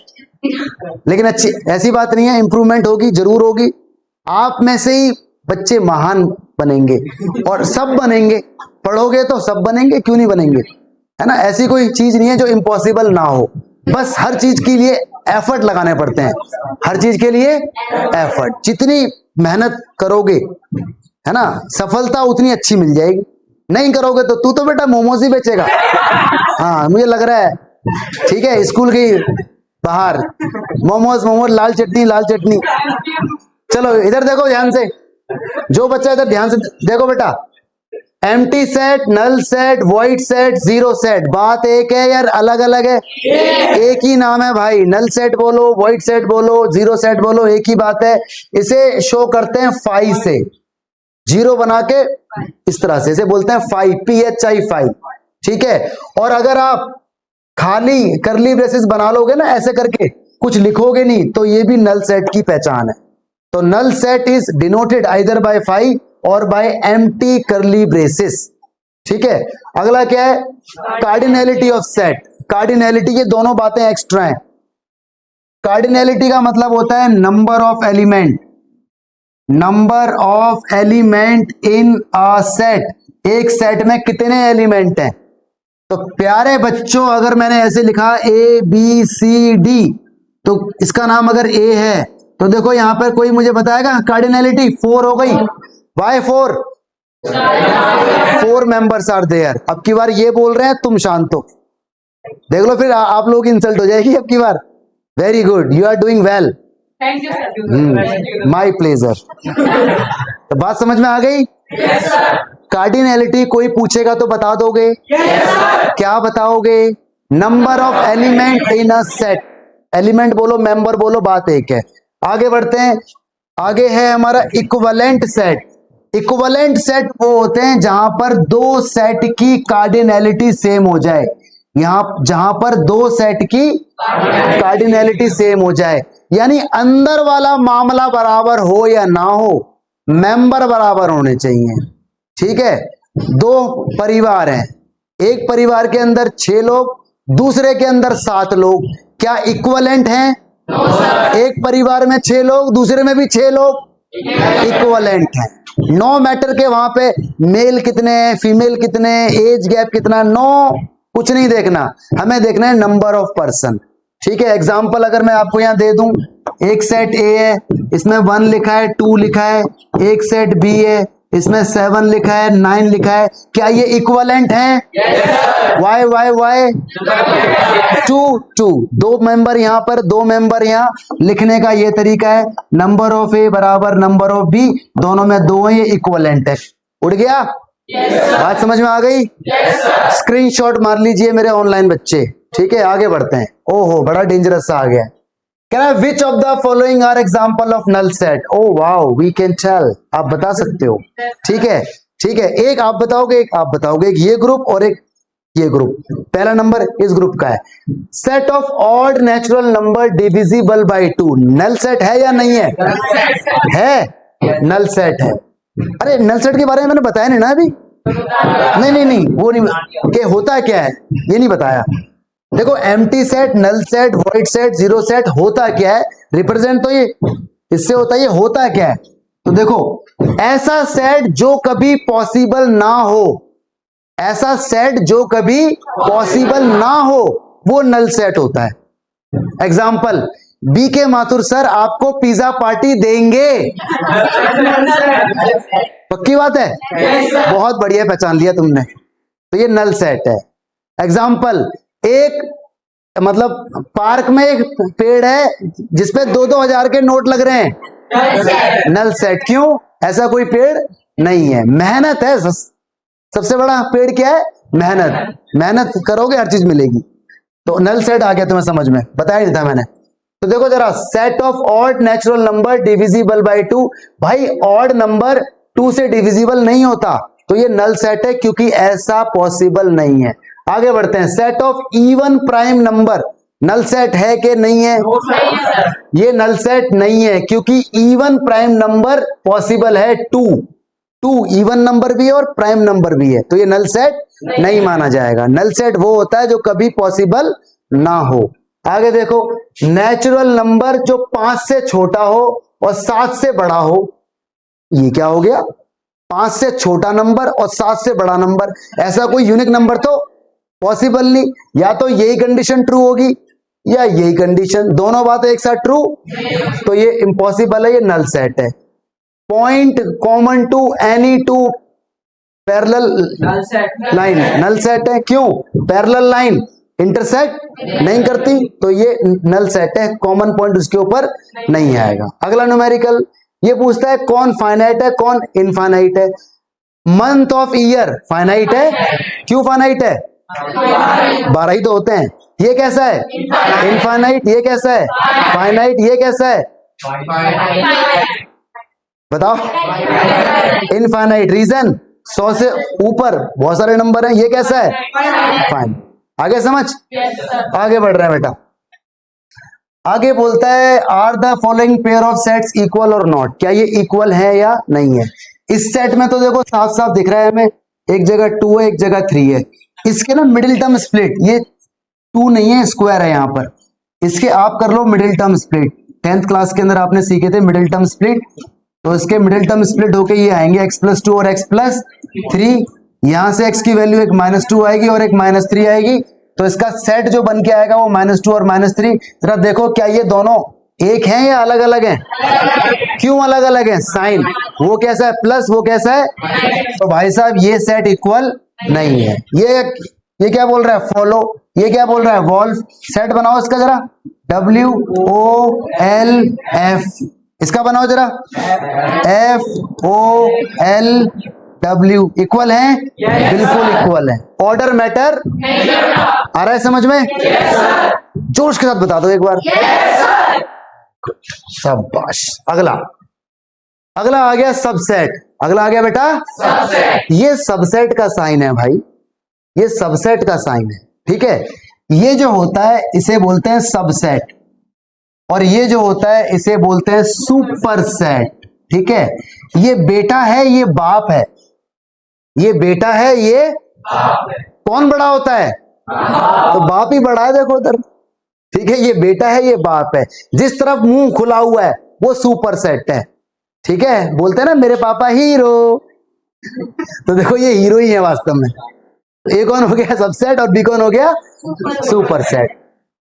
लेकिन अच्छी ऐसी बात नहीं है, इंप्रूवमेंट होगी, जरूर होगी। आप में से ही बच्चे महान बनेंगे और सब बनेंगे। पढ़ोगे तो सब बनेंगे, क्यों नहीं बनेंगे, है ना? ऐसी कोई चीज नहीं है जो इम्पॉसिबल ना हो, बस हर चीज के लिए एफर्ट लगाने पड़ते हैं। हर चीज के लिए एफर्ट, जितनी मेहनत करोगे, है ना, सफलता उतनी अच्छी मिल जाएगी। नहीं करोगे तो तू तो बेटा मोमोज ही बेचेगा। हाँ मुझे लग रहा है, ठीक है, स्कूल की बाहर मोमोज, लाल चटनी। चलो इधर देखो ध्यान से, जो बच्चा इधर ध्यान से देखो बेटा। Empty set, null set, void set, zero set, बात एक है यार, अलग अलग है? एक ही नाम है भाई। नल सेट बोलो, वॉइड सेट बोलो, जीरो सेट बोलो, एक ही बात है। इसे शो करते हैं फाई से, जीरो बना के इस तरह से, इसे बोलते हैं फाई, PHI फाई, ठीक है। और अगर आप खाली करली ब्रेसेस बना लोगे ना, ऐसे करके कुछ लिखोगे नहीं, तो ये भी नल सेट की पहचान है। तो null set is denoted either by phi और बाय एम्प्टी करली ब्रेसेस, ठीक है। अगला क्या है? Cardinality of set. कार्डिनैलिटी, ये दोनों बातें एक्स्ट्रा हैं। कार्डिनैलिटी का मतलब होता है number of element, number of element in a set. एक सेट में कितने एलिमेंट हैं? तो प्यारे बच्चों, अगर मैंने ऐसे लिखा ABCD, तो इसका नाम अगर A है, तो देखो यहां पर कोई मुझे बताएगा कार्डिनैलिटी 4 हो गई। Why 4? 4 members are there। अब की बार ये बोल रहे हैं, तुम शांत हो। देख लो फिर आप लोग इंसल्ट हो जाएगी अब की बार। Very good, you are doing well. Thank you sir. My pleasure. तो बात समझ में आ गई? Yes sir. कार्डिनैलिटी कोई पूछेगा तो बता दोगे? Yes sir. क्या बताओगे? Number of element in a set. Element बोलो, मेंबर बोलो, बात एक है। आगे बढ़ते हैं। आगे है हमारा इक्विवेलेंट सेट। इक्विवेलेंट सेट वो होते हैं जहां पर दो सेट की कार्डिनैलिटी सेम हो जाए। यहां जहां पर दो सेट की कार्डिनैलिटी सेम हो जाए, यानी अंदर वाला मामला बराबर हो या ना हो, मेंबर बराबर होने चाहिए, ठीक है। दो परिवार हैं, एक परिवार के अंदर 6 लोग, दूसरे के अंदर 7 लोग, क्या इक्विवेलेंट हैं? एक परिवार में 6 लोग, दूसरे में भी 6 लोग, इक्विवेलेंट हैं। नो मैटर के वहां पे मेल कितने हैं, फीमेल कितने हैं, एज गैप कितना, नो कुछ नहीं देखना, हमें देखना है नंबर ऑफ पर्सन, ठीक है। एग्जांपल अगर मैं आपको यहां दे दूं, एक सेट ए है, इसमें 1 लिखा है, 2 लिखा है। एक सेट बी है, इसमें 7 लिखा है, 9 लिखा है। क्या ये इक्विवेलेंट हैं? वाई वाई वाई 2 दो मेंबर यहां पर, 2 मेंबर यहां। लिखने का ये तरीका है, नंबर ऑफ ए बराबर नंबर ऑफ बी, दोनों में 2 है, ये इक्विवेलेंट है। उड़ गया? बात समझ में आ गई? स्क्रीनशॉट मार लीजिए मेरे ऑनलाइन बच्चे, ठीक है। आगे बढ़ते हैं। ओहो बड़ा डेंजरस सा आ गया। Which of the following are example of null set? Oh wow, we can tell, आप बता सकते हो, ठीक है, ठीक है। एक आप बताओगे, एक आप बताओगे, एक ये ग्रुप और एक ये ग्रुप। पहला नंबर इस ग्रुप का है, set of odd natural number divisible by 2। Null set है या नहीं है? है, नल सेट है। अरे नल सेट के बारे में मैंने बताया नहीं ना अभी? नहीं, वो नहीं, कि होता क्या है ये नहीं बताया। देखो empty set, null set, void set, zero set होता क्या है, रिप्रेजेंट तो ये इससे होता है, ये होता क्या है? तो देखो ऐसा सेट जो कभी पॉसिबल ना हो, ऐसा सेट जो कभी पॉसिबल ना हो, वो नल सेट होता है। एग्जाम्पल, बी के माथुर सर आपको पिज्जा पार्टी देंगे, पक्की बात है? बहुत बढ़िया पहचान लिया तुमने, तो ये नल सेट है। एग्जाम्पल, एक मतलब पार्क में एक पेड़ है जिसपे 2-2 हजार के नोट लग रहे हैं, नल सेट। क्यों? ऐसा कोई पेड़ नहीं है, मेहनत है। सबसे बड़ा पेड़ क्या है? मेहनत। मेहनत करोगे हर चीज मिलेगी, तो नल सेट आ गया तुम्हें समझ में, बताया नहीं था मैंने। तो देखो जरा, set of odd natural number divisible by 2। भाई ऑड नंबर 2 से डिविजिबल नहीं होता, तो ये नल सेट है, क्योंकि ऐसा पॉसिबल नहीं है। आगे बढ़ते हैं, set of even prime number null set है कि नहीं है? नहीं है सर। ये नल सेट नहीं है क्योंकि इवन प्राइम नंबर पॉसिबल है टू इवन नंबर भी है और प्राइम नंबर भी है, तो ये नल सेट नहीं माना जाएगा। नल सेट वो होता है जो कभी पॉसिबल ना हो। आगे देखो, नेचुरल नंबर जो 5 से छोटा हो और 7 से बड़ा हो, ये क्या हो गया? 5 से छोटा नंबर और 7 से बड़ा नंबर, ऐसा कोई यूनिक नंबर तो पॉसिबल नहीं। या तो यही कंडीशन ट्रू होगी या यही कंडीशन, दोनों बातें एक साथ ट्रू, तो ये इम्पॉसिबल है, ये नल सेट है। Point common to any two parallel null set. Line null set है। क्यों? पैरेलल लाइन इंटरसेक्ट नहीं करती, तो ये नल सेट है, कॉमन पॉइंट उसके ऊपर नहीं आएगा। अगला न्यूमेरिकल ये पूछता है कौन फाइनाइट है कौन इनफाइनाइट है। मंथ ऑफ ईयर फाइनाइट है, क्यों फाइनाइट है? 12 ही तो होते हैं। ये कैसा है? इनफाइनाइट। ये कैसा है? फाइनाइट। ये कैसा है? बताओ। इनफाइनाइट। रीजन 100 से ऊपर बहुत सारे नंबर हैं। ये कैसा है? फाइन। आगे समझ, आगे बढ़ रहे हैं बेटा। आगे बोलता है are the following pair of sets equal और नॉट, क्या ये इक्वल है या नहीं है? इस सेट में तो देखो साफ साफ दिख रहा है हमें, एक जगह 2 है एक जगह 3 है। इसके ना मिडिल टर्म स्प्लिट, ये 2 नहीं है, स्क्वायर है यहाँ पर, इसके आप कर लो middle term split. 10th class के अंदर आपने सीखे थे मिडिल टर्म स्प्लिट, तो इसके मिडिल टर्म स्प्लिट होके ये आएंगे x+2 और x+3। यहां से x की वैल्यू एक -2 आएगी और एक -3 आएगी, तो इसका सेट जो बन के आएगा वो -2 और -3। जरा देखो क्या ये दोनों एक हैं या अलग अलग हैं? क्यों अलग अलग हैं? साइन, वो कैसा है प्लस, वो कैसा है, तो भाई साहब ये सेट इक्वल नहीं है। ये क्या बोल रहा है? फॉलो। ये क्या बोल रहा है? वॉल्व। सेट बनाओ इसका जरा, WOLF, इसका बनाओ जरा, FOLW। इक्वल है? बिल्कुल इक्वल है। ऑर्डर मैटर आ रहा है समझ में? जोश के साथ बता दो एक बार। शाबाश। अगला आ गया सबसेट। अगला आ गया बेटा सबसेट। ये सबसेट का साइन है भाई, ये सबसेट का साइन है, ठीक है। ये जो होता है इसे बोलते हैं सबसेट, और ये जो होता है इसे बोलते हैं सुपरसेट, ठीक है। ये बेटा है ये बाप है, ये बेटा है ये बाप है। कौन बड़ा होता है? तो बाप ही बड़ा है, देखो उधर, ठीक है। ये बेटा है ये बाप है, जिस तरफ मुंह खुला हुआ है वो सुपरसेट है, ठीक है। बोलते हैं ना मेरे पापा हीरो, तो देखो ये हीरो ही है वास्तव में। ए कौन हो गया? सबसेट, और बी कौन हो गया? सुपरसेट।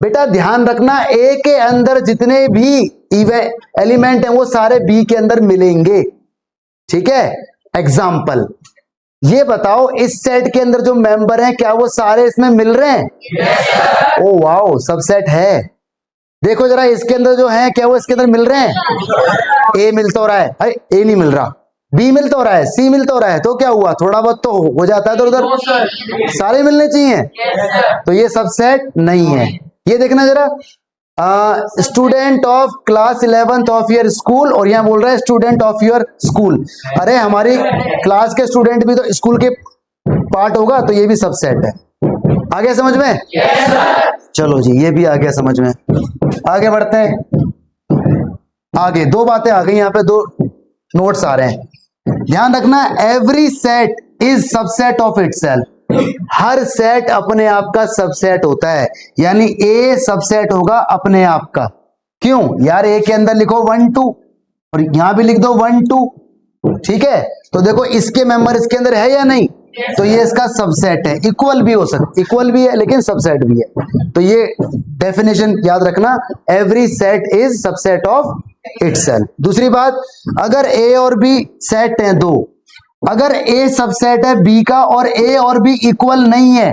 बेटा ध्यान रखना, ए के अंदर जितने भी एलिमेंट हैं वो सारे बी के अंदर मिलेंगे, ठीक है। एग्जाम्पल, ये बताओ इस सेट के अंदर जो मेंबर हैं क्या वो सारे इसमें मिल रहे हैं? yes, ओ वाओ, सबसेट है। देखो जरा इसके अंदर जो है क्या वो इसके अंदर मिल रहे हैं? ए मिल तो रहा है, ए नहीं मिल रहा, बी मिल तो रहा है, सी मिल तो रहा है, तो क्या हुआ? थोड़ा बहुत तो हो जाता है इधर उधर, सारे मिलने चाहिए, तो ये सबसेट नहीं है। ये देखना जरा, student of class 11th of your school, और यहाँ बोल रहा है स्टूडेंट ऑफ योर स्कूल। अरे हमारी क्लास के स्टूडेंट भी तो स्कूल के पार्ट होगा, तो ये भी सबसेट है। आ गया समझ में? चलो जी, ये भी आ गया समझ में। आगे बढ़ते हैं। आगे दो बातें आ गई, यहाँ पे दो नोट्स आ रहे हैं, ध्यान रखना। Every set is subset of itself, her set अपने आप का सबसेट होता है, यानी ए सबसेट होगा अपने आप का। क्यों यार? ए के अंदर लिखो 1 2 और यहां भी लिख दो 1 2, ठीक है। तो देखो इसके मेंबर इसके अंदर है या नहीं, तो ये इसका सबसेट है। इक्वल भी हो सकता, इक्वल भी है लेकिन सबसेट भी है, तो ये डेफिनेशन याद रखना, every set is subset of itself. दूसरी बात, अगर ए और बी सेट हैं दो, अगर ए सबसेट है बी का और ए और बी इक्वल नहीं है,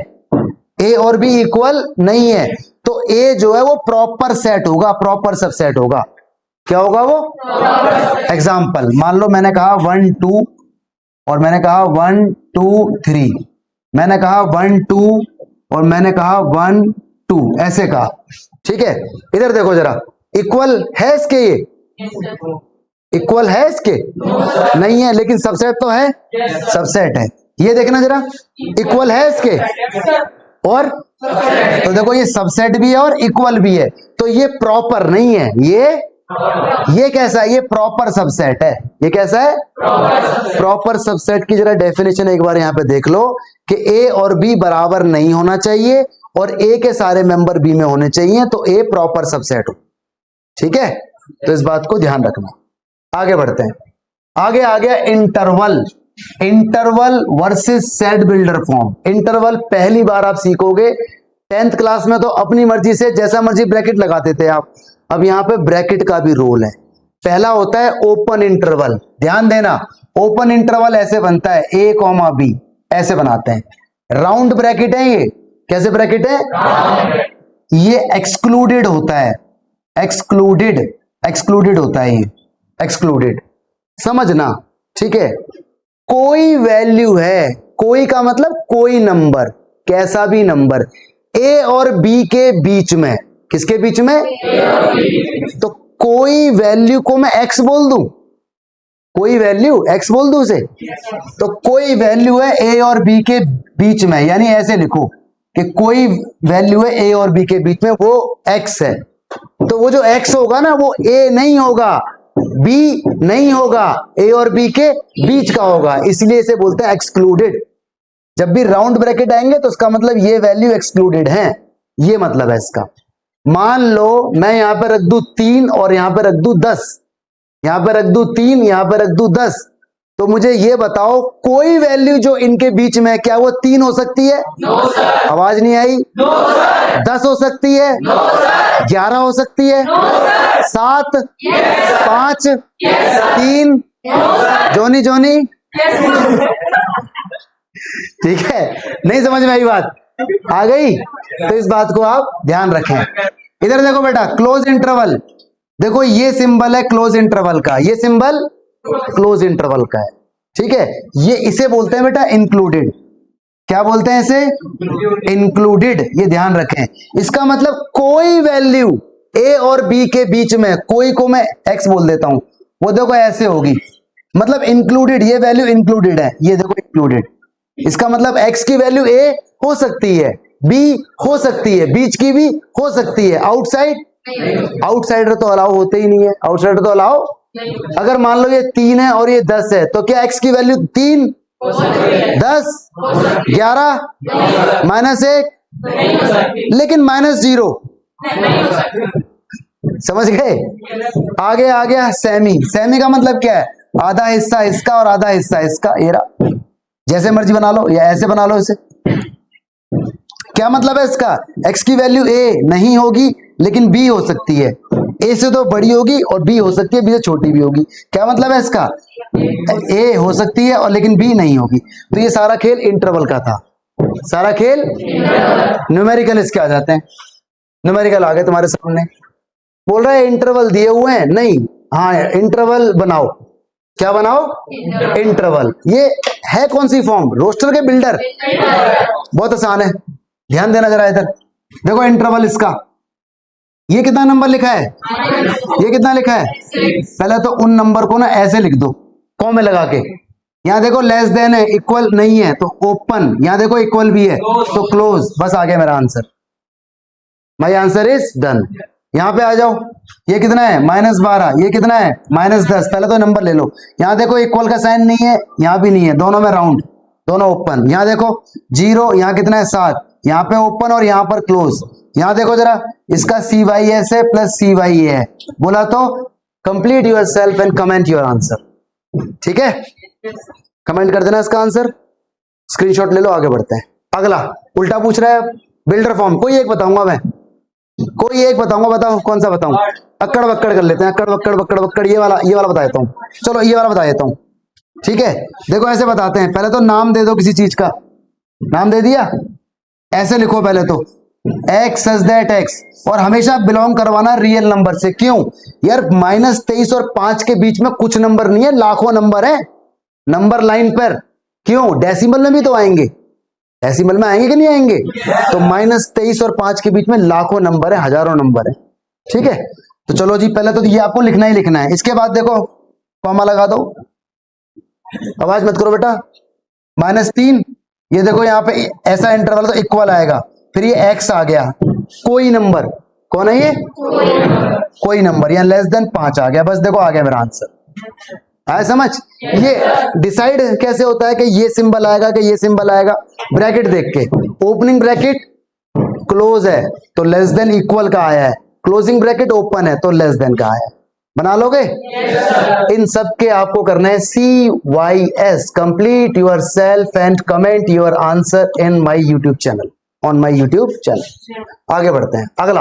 ए और बी इक्वल नहीं है, तो ए जो है वो प्रॉपर सेट होगा, प्रॉपर सबसेट होगा। क्या होगा वो? एग्जाम्पल, मान लो मैंने कहा 1 2 और मैंने कहा 1 2 3, मैंने कहा 1 2 और मैंने कहा 1 2, ऐसे कहा, ठीक है। इधर देखो जरा, इक्वल है इसके? ये इक्वल है इसके? नहीं है, लेकिन सबसेट तो है, सबसेट है। ये देखना जरा, इक्वल है इसके? और तो देखो ये सबसेट भी है और इक्वल भी है, तो ये प्रॉपर नहीं है, ये कैसा है, ये प्रॉपर सबसेट है। ये कैसा है, प्रॉपर सबसेट की जरा डेफिनेशन एक बार यहां पे देख लो कि ए और बी बराबर नहीं होना चाहिए और ए के सारे मेंबर बी में होने चाहिए, तो ए प्रॉपर सबसेट हो। ठीक है, तो इस बात को ध्यान रखना। आगे बढ़ते हैं। आगे आ गया interval. Interval versus set builder form. Interval पहली बार आप सीखोगे 10th क्लास में, तो अपनी मर्जी से जैसा मर्जी ब्रैकेट लगाते थे आप। अब यहां पे ब्रैकेट का भी रोल है। पहला होता है ओपन इंटरवल, ध्यान देना। ओपन इंटरवल ऐसे बनता है ए कॉमा बी, ऐसे बनाते हैं। राउंड ब्रैकेट है ये, कैसे ब्रैकेट है, ये एक्सक्लूडेड होता है, एक्सक्लूडेड होता है ये, एक्सक्लूडेड, समझना। ठीक है, कोई वैल्यू है, कोई का मतलब कोई नंबर, कैसा भी नंबर, ए और बी के बीच में, किसके बीच में, तो कोई वैल्यू को मैं एक्स बोल दूं, कोई वैल्यू एक्स बोल दूं उसे, तो कोई वैल्यू है ए और बी के बीच में, यानी ऐसे लिखो कि कोई वैल्यू है ए और बी के बीच में, वो एक्स है। तो वो जो एक्स होगा ना, वो ए नहीं होगा, बी नहीं होगा, ए और बी के बीच का होगा, इसलिए इसे बोलते हैं एक्सक्लूडेड। जब भी राउंड ब्रैकेट आएंगे तो उसका मतलब ये वैल्यू एक्सक्लूडेड है, ये मतलब है इसका। मान लो मैं यहां पर रख दूं 3 और यहां पर रख दूं 10, यहां पर रख दूं 3, यहां पर रख दूं 10, तो मुझे ये बताओ कोई वैल्यू जो इनके बीच में है, क्या वो 3 हो सकती है? आवाज नहीं आई। 10 हो सकती है, 11 हो सकती है, 7, 5, 3, जोनी जोनी, ठीक है, नहीं समझ में आई बात, आ गई? तो इस बात को आप ध्यान रखें। इधर देखो बेटा, क्लोज इंटरवल, देखो ये सिंबल है क्लोज इंटरवल का, ये सिंबल क्लोज इंटरवल का है। ठीक है, ये इसे बोलते हैं बेटा इंक्लूडेड। क्या बोलते हैं इसे? इंक्लूडेड, ये ध्यान रखें। इसका मतलब कोई वैल्यू ए और बी के बीच में, कोई को मैं एक्स बोल देता हूं, वो देखो ऐसे होगी, मतलब इंक्लूडेड, ये वैल्यू इंक्लूडेड है, ये देखो इंक्लूडेड। इसका मतलब एक्स की वैल्यू ए हो सकती है, बी हो सकती है, बीच की भी हो सकती है, आउटसाइड, आउटसाइडर तो अलाउ होते ही नहीं है, आउटसाइडर तो अलाउ। अगर मान लो ये 3 है और ये 10 है, तो क्या एक्स की वैल्यू 3, 10, 11, -1, लेकिन -0, समझ गए? आगे आ गया सेमी। सेमी का मतलब क्या है? आधा हिस्सा इसका और आधा हिस्सा इसका, ये रहा, जैसे मर्जी बना लो या ऐसे बना लो इसे। क्या मतलब है इसका? एक्स की वैल्यू ए नहीं होगी लेकिन बी हो सकती है, ए से तो बड़ी होगी और बी हो सकती है बी से छोटी भी होगी। क्या मतलब है इसका? ए हो सकती है और लेकिन बी नहीं होगी। तो ये सारा खेल इंटरवल का था, सारा खेल। न्यूमेरिकल इसके आ जाते हैं। न्यूमेरिकल आ गए तुम्हारे सामने, बोल रहा है इंटरवल दिए हुए हैं, नहीं, हाँ इंटरवल बनाओ। क्या बनाओ? इंटरवल। ये है कौन सी फॉर्म? रोस्टर के बिल्डर। बहुत आसान है, ध्यान देना जरा इधर देखो। इंटरवल इसका, ये कितना नंबर लिखा है, ये कितना लिखा है? पहले तो उन नंबर को ना ऐसे लिख दो कॉमे लगा के। यहां देखो लेस देन है, इक्वल नहीं है तो ओपन, यहां देखो इक्वल भी है तो क्लोज। बस आ गया मेरा answer, my answer is done. यहां पे आ जाओ, ये कितना है? -12, ये कितना है? -10। पहले तो नंबर ले लो। यहां देखो इक्वल का साइन नहीं है, यहां भी नहीं है, दोनों में राउंड, दोनों ओपन। यहां देखो 0, यहां कितना है? 7, यहां पे ओपन और यहां पर क्लोज। यहां देखो जरा, इसका CYS है प्लस CYA है, बोला तो complete your self and comment your answer. ठीक है, कमेंट कर देना इसका आंसर, स्क्रीनशॉट ले लो। आगे बढ़ते हैं। अगला उल्टा पूछ रहा है बिल्डर फॉर्म। कोई एक बताऊंगा मैं, कोई एक बताऊंगा, बताओ कौन सा बताऊं? अक्कड़ बक्कड़ कर लेते हैं, अक्कड़ बक्कड़ बक्कड़ बक्कड़, ये वाला बता देता हूं। चलो ये वाला बता देता हूं, ठीक है। देखो ऐसे बताते हैं, पहले तो नाम दे दो किसी चीज का, नाम दे दिया, ऐसे लिखो पहले तो x सच दैट x, और हमेशा बिलोंग करवाना रियल नंबर से। क्यों यार? -23 और 5 के बीच में कुछ नंबर नहीं है, लाखों नंबर है नंबर लाइन पर। क्यों? डेसिमल में भी तो आएंगे, डेसिमल में आएंगे कि नहीं आएंगे? तो -23 और 5 के बीच में लाखों नंबर है, हजारों नंबर है। ठीक है, तो चलो जी, पहले तो ये आपको लिखना ही लिखना है। इसके बाद देखो कॉमा लगा दो, आवाज मत करो बेटा। -3 ये देखो यहाँ पे ऐसा इंटरवल तो इक्वल आएगा, फिर ये x आ गया, कोई नंबर, कौन है ये, कोई नंबर, यहाँ लेस देन 5 आ गया, बस देखो आ गया मेरा आंसर। आया समझ? ये डिसाइड कैसे होता है कि ये सिंबल आएगा कि ये सिंबल आएगा, ब्रैकेट देख के, ओपनिंग ब्रैकेट क्लोज है तो लेस देन इक्वल का आया है, क्लोजिंग ब्रैकेट ओपन है तो लेस देन का आया है। बना लोगे? इन सब के आपको करना है CYS, complete your self and comment your answer in my YouTube channel, on my YouTube channel. आगे बढ़ते हैं, अगला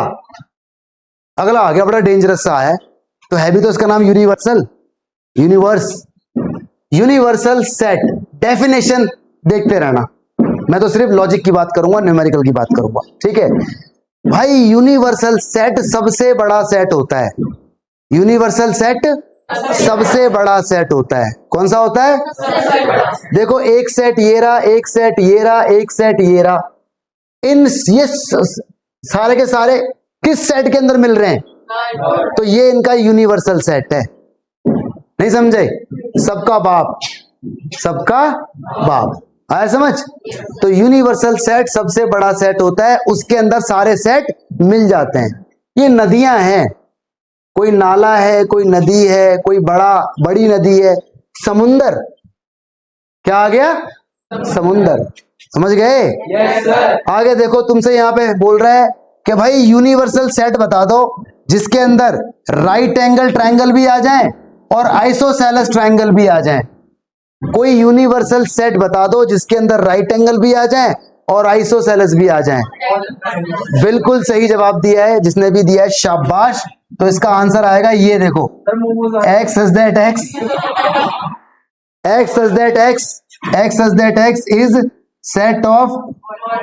आ गया, बड़ा डेंजरस सा है, तो है भी तो इसका नाम यूनिवर्सल, यूनिवर्सल सेट। डेफिनेशन देखते रहना, मैं तो सिर्फ लॉजिक की बात करूंगा, न्यूमेरिकल की बात करूंगा, ठीक है भाई। यूनिवर्सल सेट सबसे बड़ा सेट होता है, यूनिवर्सल सेट सबसे बड़ा सेट होता है। कौन सा होता है? देखो एक सेट ये रहा, एक सेट ये रहा, एक सेट ये रहा, ये सारे के सारे किस सेट के अंदर मिल रहे हैं? तो ये इनका यूनिवर्सल सेट है, नहीं समझे? सबका बाप, सबका बाप, आया समझ? तो यूनिवर्सल सेट सबसे बड़ा सेट होता है, उसके अंदर सारे सेट मिल जाते हैं। ये नदियां हैं, कोई नाला है, कोई नदी है, कोई बड़ी नदी है, समुंदर, क्या आ गया? समुंदर, समझ गए? आगे देखो, तुमसे यहां पे बोल रहा है कि भाई यूनिवर्सल सेट बता दो जिसके अंदर राइट एंगल ट्रायंगल भी आ जाए और आइसोसेलेस ट्रायंगल भी आ जाए। कोई यूनिवर्सल सेट बता दो जिसके अंदर राइट एंगल भी आ जाए और आइसोसेलेस भी आ जाए। बिल्कुल सही जवाब दिया है जिसने भी दिया है, शाबाश। तो इसका आंसर आएगा ये देखो, x such that x such that x is set of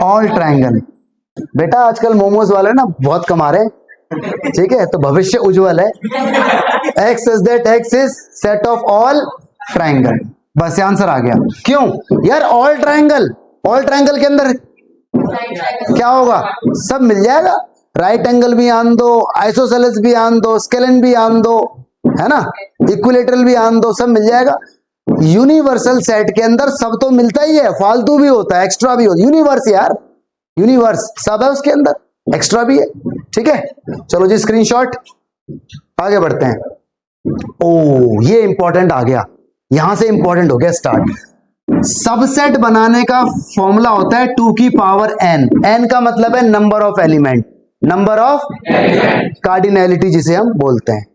all triangle। बेटा आजकल मोमोज वाले ना बहुत कमा रहे हैं, ठीक है, तो भविष्य उज्जवल है। x such that x is set of all triangle, बस आंसर आ गया। क्यों यार? ऑल ट्रायंगल के अंदर क्या होगा? सब मिल जाएगा, राइट एंगल भी आन दो, आइसोसेलेस भी आन दो, स्केलेन भी आन दो, है ना, इक्विलेटरल भी आन दो, सब मिल जाएगा। यूनिवर्सल सेट के अंदर सब तो मिलता ही है, फालतू भी होता है, एक्स्ट्रा भी होता है। यूनिवर्स यार, यूनिवर्स सब है उसके अंदर, एक्स्ट्रा भी है, ठीक है। चलो जी स्क्रीनशॉट, आगे बढ़ते हैं। ओ ये इंपॉर्टेंट आ गया, यहां से इंपॉर्टेंट हो गया स्टार्ट। सबसेट बनाने का फॉर्मूला होता है 2 की पावर n। n का मतलब है number of element, number of cardinality जिसे हम बोलते हैं।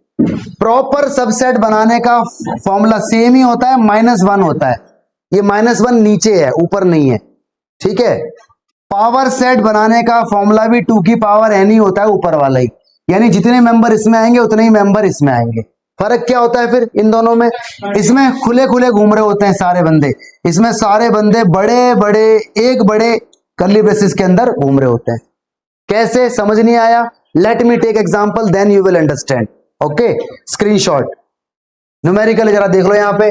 प्रॉपर सबसेट बनाने का फॉर्मूला सेम ही होता है, -1 होता है। ये -1 नीचे है, ऊपर नहीं है, ठीक है। पावर सेट बनाने का फॉर्मूला भी 2 की पावर n ही होता है, ऊपर वाला ही, यानी जितने मेंबर इसमें आएंगे उतने ही मेंबर इसमें आएंगे। फर्क क्या होता है फिर इन दोनों में? इसमें खुले खुले घूम रहे होते हैं सारे बंदे, इसमें सारे बंदे बड़े बड़े एक बड़े कर्ली ब्रेसेस के अंदर घूम रहे होते हैं। कैसे? समझ नहीं आया? Let me take example then you will understand. Okay, screenshot numerical जरा देख लो। यहाँ पे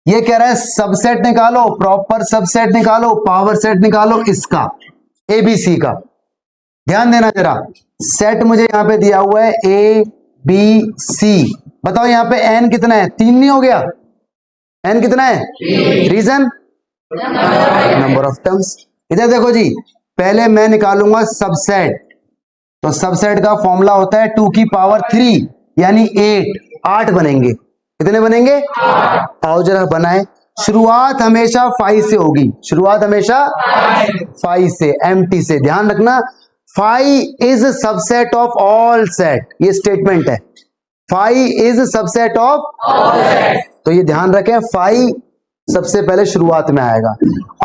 ये कह रहा है सबसेट निकालो, प्रॉपर सबसेट निकालो, पावर सेट निकालो इसका, ABC का। ध्यान देना जरा, सेट मुझे यहाँ पे दिया हुआ है ABC। बताओ यहाँ पे n कितना है? 3 नहीं हो गया? n कितना है? Reason number of terms. इधर देखो जी, पहले मैं निकालूंगा सबसेट, तो सबसेट का फॉर्मूला होता है 2 की पावर 3 यानी 8 बनेंगे। कितने बनेंगे? आओ जरा बनाए। शुरुआत हमेशा 5 से होगी, शुरुआत हमेशा 5 से, एम्प्टी से। ध्यान रखना, 5 is subset of all set, ये स्टेटमेंट है। 5 is subset of all set, तो ये ध्यान रखें, 5 सबसे पहले शुरुआत में आएगा।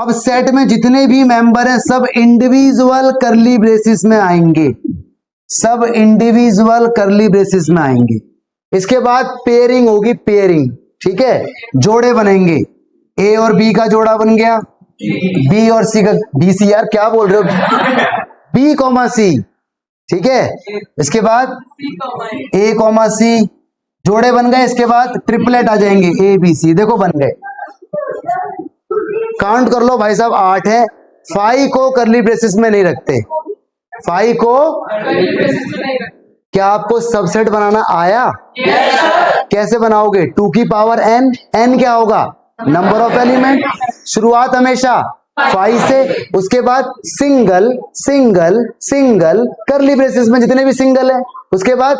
अब सेट में जितने भी मेंबर हैं सब इंडिविजुअल कर्ली ब्रेसिस में आएंगे, सब इंडिविजुअल कर्ली ब्रेसिस में आएंगे। इसके बाद पेयरिंग होगी, पेयरिंग, ठीक है, जोड़े बनेंगे। A और B का जोड़ा बन गया, B और C का, BC यार क्या बोल रहे हो, B, C, ठीक है। इसके बाद A, C जोड़े बन गए। इसके बाद ट्रिपलेट आ जाएंगे, ABC, देखो बन गए। काउंट कर लो भाई साहब, 8 है। 5 को कर्ली ब्रेसिस में नहीं रखते, 5 को। क्या आपको सबसेट बनाना आया? कैसे बनाओगे? 2 की पावर n, n क्या होगा? Number of element. शुरुआत हमेशा फाइव से, उसके बाद सिंगल सिंगल सिंगल करली ब्रेसेस में जितने भी सिंगल है, उसके बाद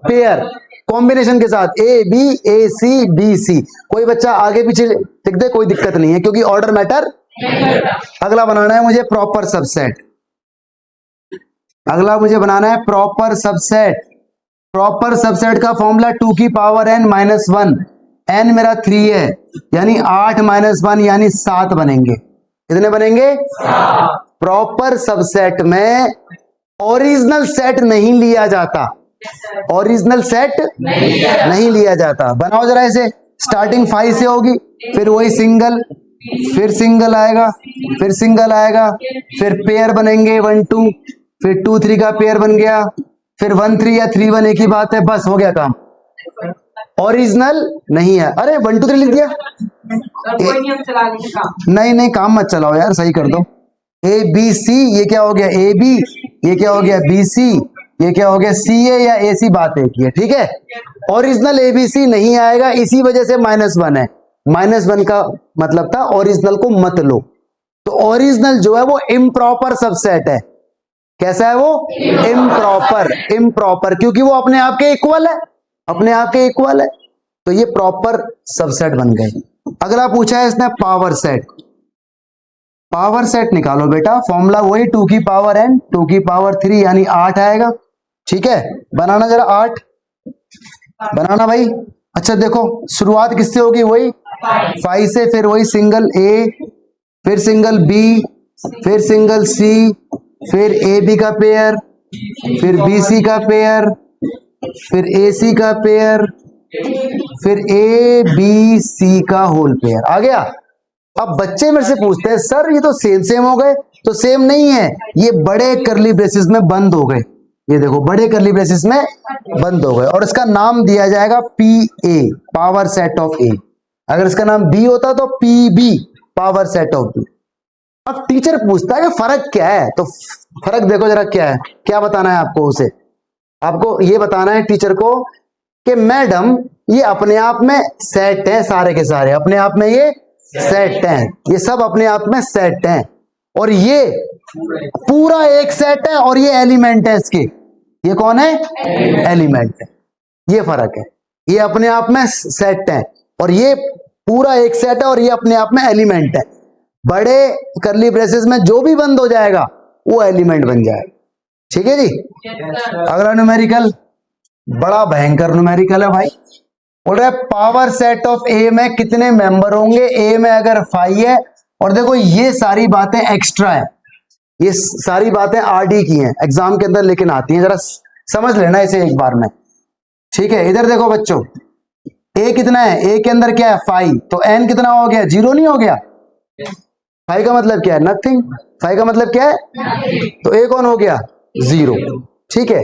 पेयर कॉम्बिनेशन के साथ ABC कोई बच्चा आगे पीछे लिख दे, कोई दिक्कत नहीं है, क्योंकि ऑर्डर मैटर। अगला बनाना है मुझे प्रॉपर सबसेट। अगला मुझे बनाना है प्रॉपर सबसेट। प्रॉपर सबसेट का फॉर्मूला 2 की पावर n माइनस 1, n मेरा 3 है, यानी 8 माइनस 1 यानी 7 बनेंगे। कितने बनेंगे? प्रॉपर सबसेट में ओरिजिनल सेट नहीं लिया जाता, ओरिजिनल सेट नहीं लिया जाता। बनाओ जरा इसे, स्टार्टिंग 5 से होगी, फिर वही सिंगल, फिर सिंगल आएगा, फिर सिंगल आएगा, फिर पेयर बनेंगे 1 2, फिर 2 3 का पेयर बन गया, फिर 1 3 या 3 1 एक ही बात है, बस हो गया काम। ओरिजिनल नहीं है। अरे 1 2 3 लिख दिया, नहीं नहीं काम मत चलाओ यार, सही कर दो। ABC ये क्या हो गया AB, ये क्या हो गया BC, ये क्या हो गया CA या AC, बात एक ही है, ठीक है। ओरिजिनल ABC नहीं आएगा, इसी वजह से -1 है। -1 का मतलब था ओरिजिनल को मत लो। तो ओरिजिनल जो है वो इम्प्रॉपर सबसेट है। कैसा है वो? इम्प्रॉपर। इम्प्रॉपर क्योंकि वो अपने आप के इक्वल है, अपने आप के इक्वल है, तो ये प्रॉपर सबसेट बन गए। अगला पूछा है इसने पावर सेट। पावर सेट निकालो बेटा, फॉर्मूला वही 2 की पावर n 2 की पावर 3 यानी 8 आएगा, ठीक है। बनाना जरा 8 बनाना भाई। अच्छा देखो शुरुआत किससे होगी? वही 5 से, फिर वही सिंगल A, फिर सिंगल B, फिर सिंगल C, फिर AB का पेयर, फिर BC का पेयर, फिर AC का पेयर, फिर ABC का होल पेयर। आ गया। अब बच्चे मेरे से पूछते हैं सर ये तो सेम सेम हो गए, तो सेम नहीं है, ये बड़े करली ब्रेसेस में बंद हो गए। ये देखो बड़े करली ब्रेसेस में बंद हो गए, और इसका नाम दिया जाएगा PA, power set of A। अगर इसका नाम B होता तो PB, power set of B। अब टीचर पूछता है कि फर्क क्या है, तो फर्क देखो जरा क्या है, क्या बताना है आपको उसे। आपको ये बताना है टीचर को कि मैडम ये अपने आप में सेट हैं, सारे के सारे अपने आप में ये सेट हैं, ये सब अपने आप में सेट हैं, और ये पूरा एक सेट है, और ये एलिमेंट है इसके। ये कौन है? एलिमेंट है। ये फर्क है, ये अपने आप में सेट है, और ये पूरा एक सेट है, और ये अपने आप में एलिमेंट है। बड़े करली ब्रेसेस में जो भी बंद हो जाएगा वो एलिमेंट बन जाएगा, ठीक है जी। अगला न्यूमेरिकल, बड़ा भयंकर न्यूमेरिकल है भाई। बोल रहा है पावर सेट ऑफ A में कितने मेंबर होंगे? A में अगर 5 है, और देखो ये सारी बातें एक्स्ट्रा है, ये सारी बातें RD की हैं, एग्जाम के अंदर लेकिन आती हैं, जरा समझ लेना इसे एक बार में, ठीक है। इधर देखो बच्चों, A कितना है? A के अंदर क्या है? 5, तो N कितना हो गया? 0 नहीं हो गया? 5 का मतलब क्या है? नथिंग। 5 का मतलब क्या है? तो A कौन हो गया? 0, ठीक है।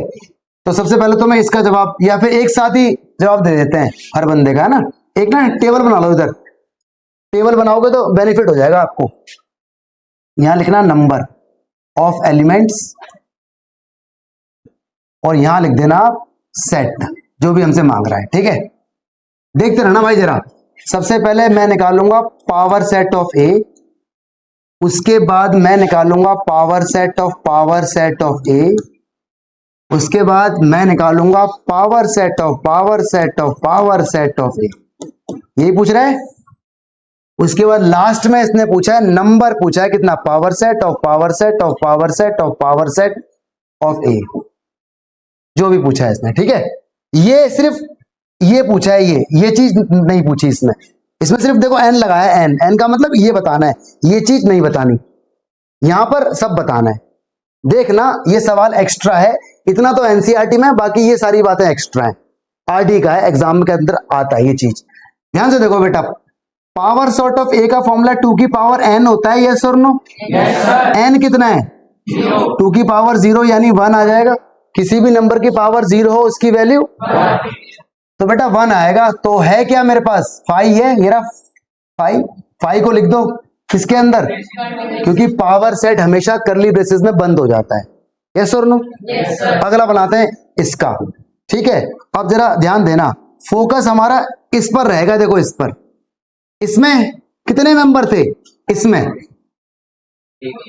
तो सबसे पहले तो मैं इसका जवाब, या फिर एक साथ ही जवाब दे देते हैं हर बंदे का, है ना। एक ना टेबल बना लो, इधर टेबल बनाओगे तो बेनिफिट हो जाएगा आपको। यहां लिखना नंबर ऑफ एलिमेंट्स, और यहां लिख देना आप सेट, जो भी हमसे मांग रहा है, ठीक है। देखते रहना भाई जरा। सबसे पहले मैं निकालूंगा पावर सेट ऑफ A, उसके बाद मैं निकालूंगा पावर सेट ऑफ A, उसके बाद मैं निकालूंगा पावर सेट ऑफ A। यही पूछ रहा है। उसके बाद लास्ट में इसने पूछा है नंबर, पूछा है कितना? पावर सेट ऑफ A, जो भी पूछा है इसने, ठीक है। ये सिर्फ ये पूछा है, ये चीज नहीं पूछी इसमें। इसमें सिर्फ देखो n लगाया है, n का मतलब ये बताना है, ये चीज नहीं बतानी, यहां पर सब बताना है। देखना ये सवाल एक्स्ट्रा है, इतना तो NCERT में, बाकी ये सारी बातें एक्स्ट्रा है, RD का है, एग्जाम के अंदर आता है ये चीज। ध्यान से देखो बेटा, पावर सेट ऑफ A का फॉर्मूला 2 की पावर n होता है, यस और नो? n कितना है? 2 की पावर 0 यानी 1 आ जाएगा। किसी भी नंबर की पावर 0 हो उसकी वैल्यू, तो बेटा 1 आएगा। तो है क्या मेरे पास? 5 है, ये रहा 5 को लिख दो किसके अंदर? क्योंकि पावर सेट हमेशा करली ब्रेसेस में बंद हो जाता है, यस और नो? अगला बनाते हैं इसका, ठीक है। अब जरा ध्यान देना, फोकस हमारा इस पर रहेगा। देखो इस पर, इसमें कितने मेंबर थे? इसमें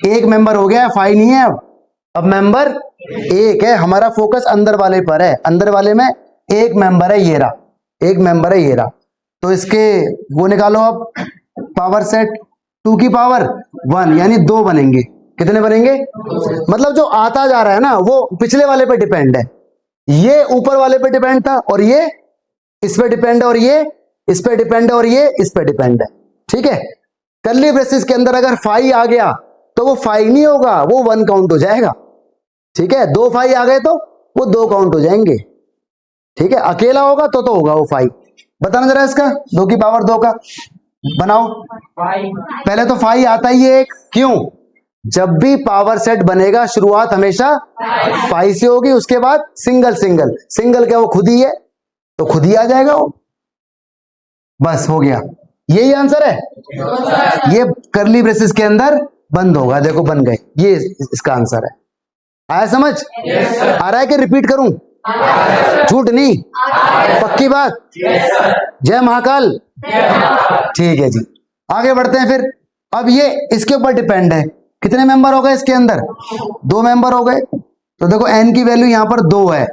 एक मेंबर हो गया, 5 नहीं है अब मेंबर एक है। हमारा फोकस अंदर वाले पर है, अंदर वाले में एक मेंबर है, ये रहा एक मेंबर है, ये रहा। तो इसके वो निकालो अब पावर सेट, 2 की पावर 1 यानी 2 बनेंगे। कितने बनेंगे? मतलब जो आता जा रहा है ना वो पिछले वाले पे डिपेंड है, ये ऊपर वाले पे डिपेंड था और ये इस पे डिपेंड है और ये इस पे डिपेंड है और ये इस पे डिपेंड है। ठीक है, कर्ली ब्रेसेस के अंदर अगर 5 आ गया तो वो 5 नहीं होगा, वो 1 काउंट हो जाएगा। ठीक है, 2 5 आ गए तो वो 2 काउंट हो जाएंगे। ठीक है, अकेला होगा तो होगा वो 5। बताना जरा इसका 2 की पावर 2 का बनाओ। पहले तो 5 आता ही है एक, क्यों? जब भी पावर सेट बनेगा शुरुआत हमेशा 5 से होगी, उसके बाद सिंगल सिंगल सिंगल क्या वो खुद ही है, तो खुद ही आ जाएगा वो। बस हो गया, यही आंसर है। ये कर्ली ब्रेसेस के अंदर बंद होगा, देखो बन गए, ये इसका आंसर है। आया समझ? आ रहा है कि रिपीट करूं? झूठ नहीं, पक्की बात? जय महाकाल। ठीक है जी, आगे बढ़ते हैं फिर। अब ये इसके ऊपर डिपेंड है, कितने मेंबर हो गए इसके अंदर? 2 मेंबर हो गए। तो देखो n की वैल्यू यहां पर 2 है,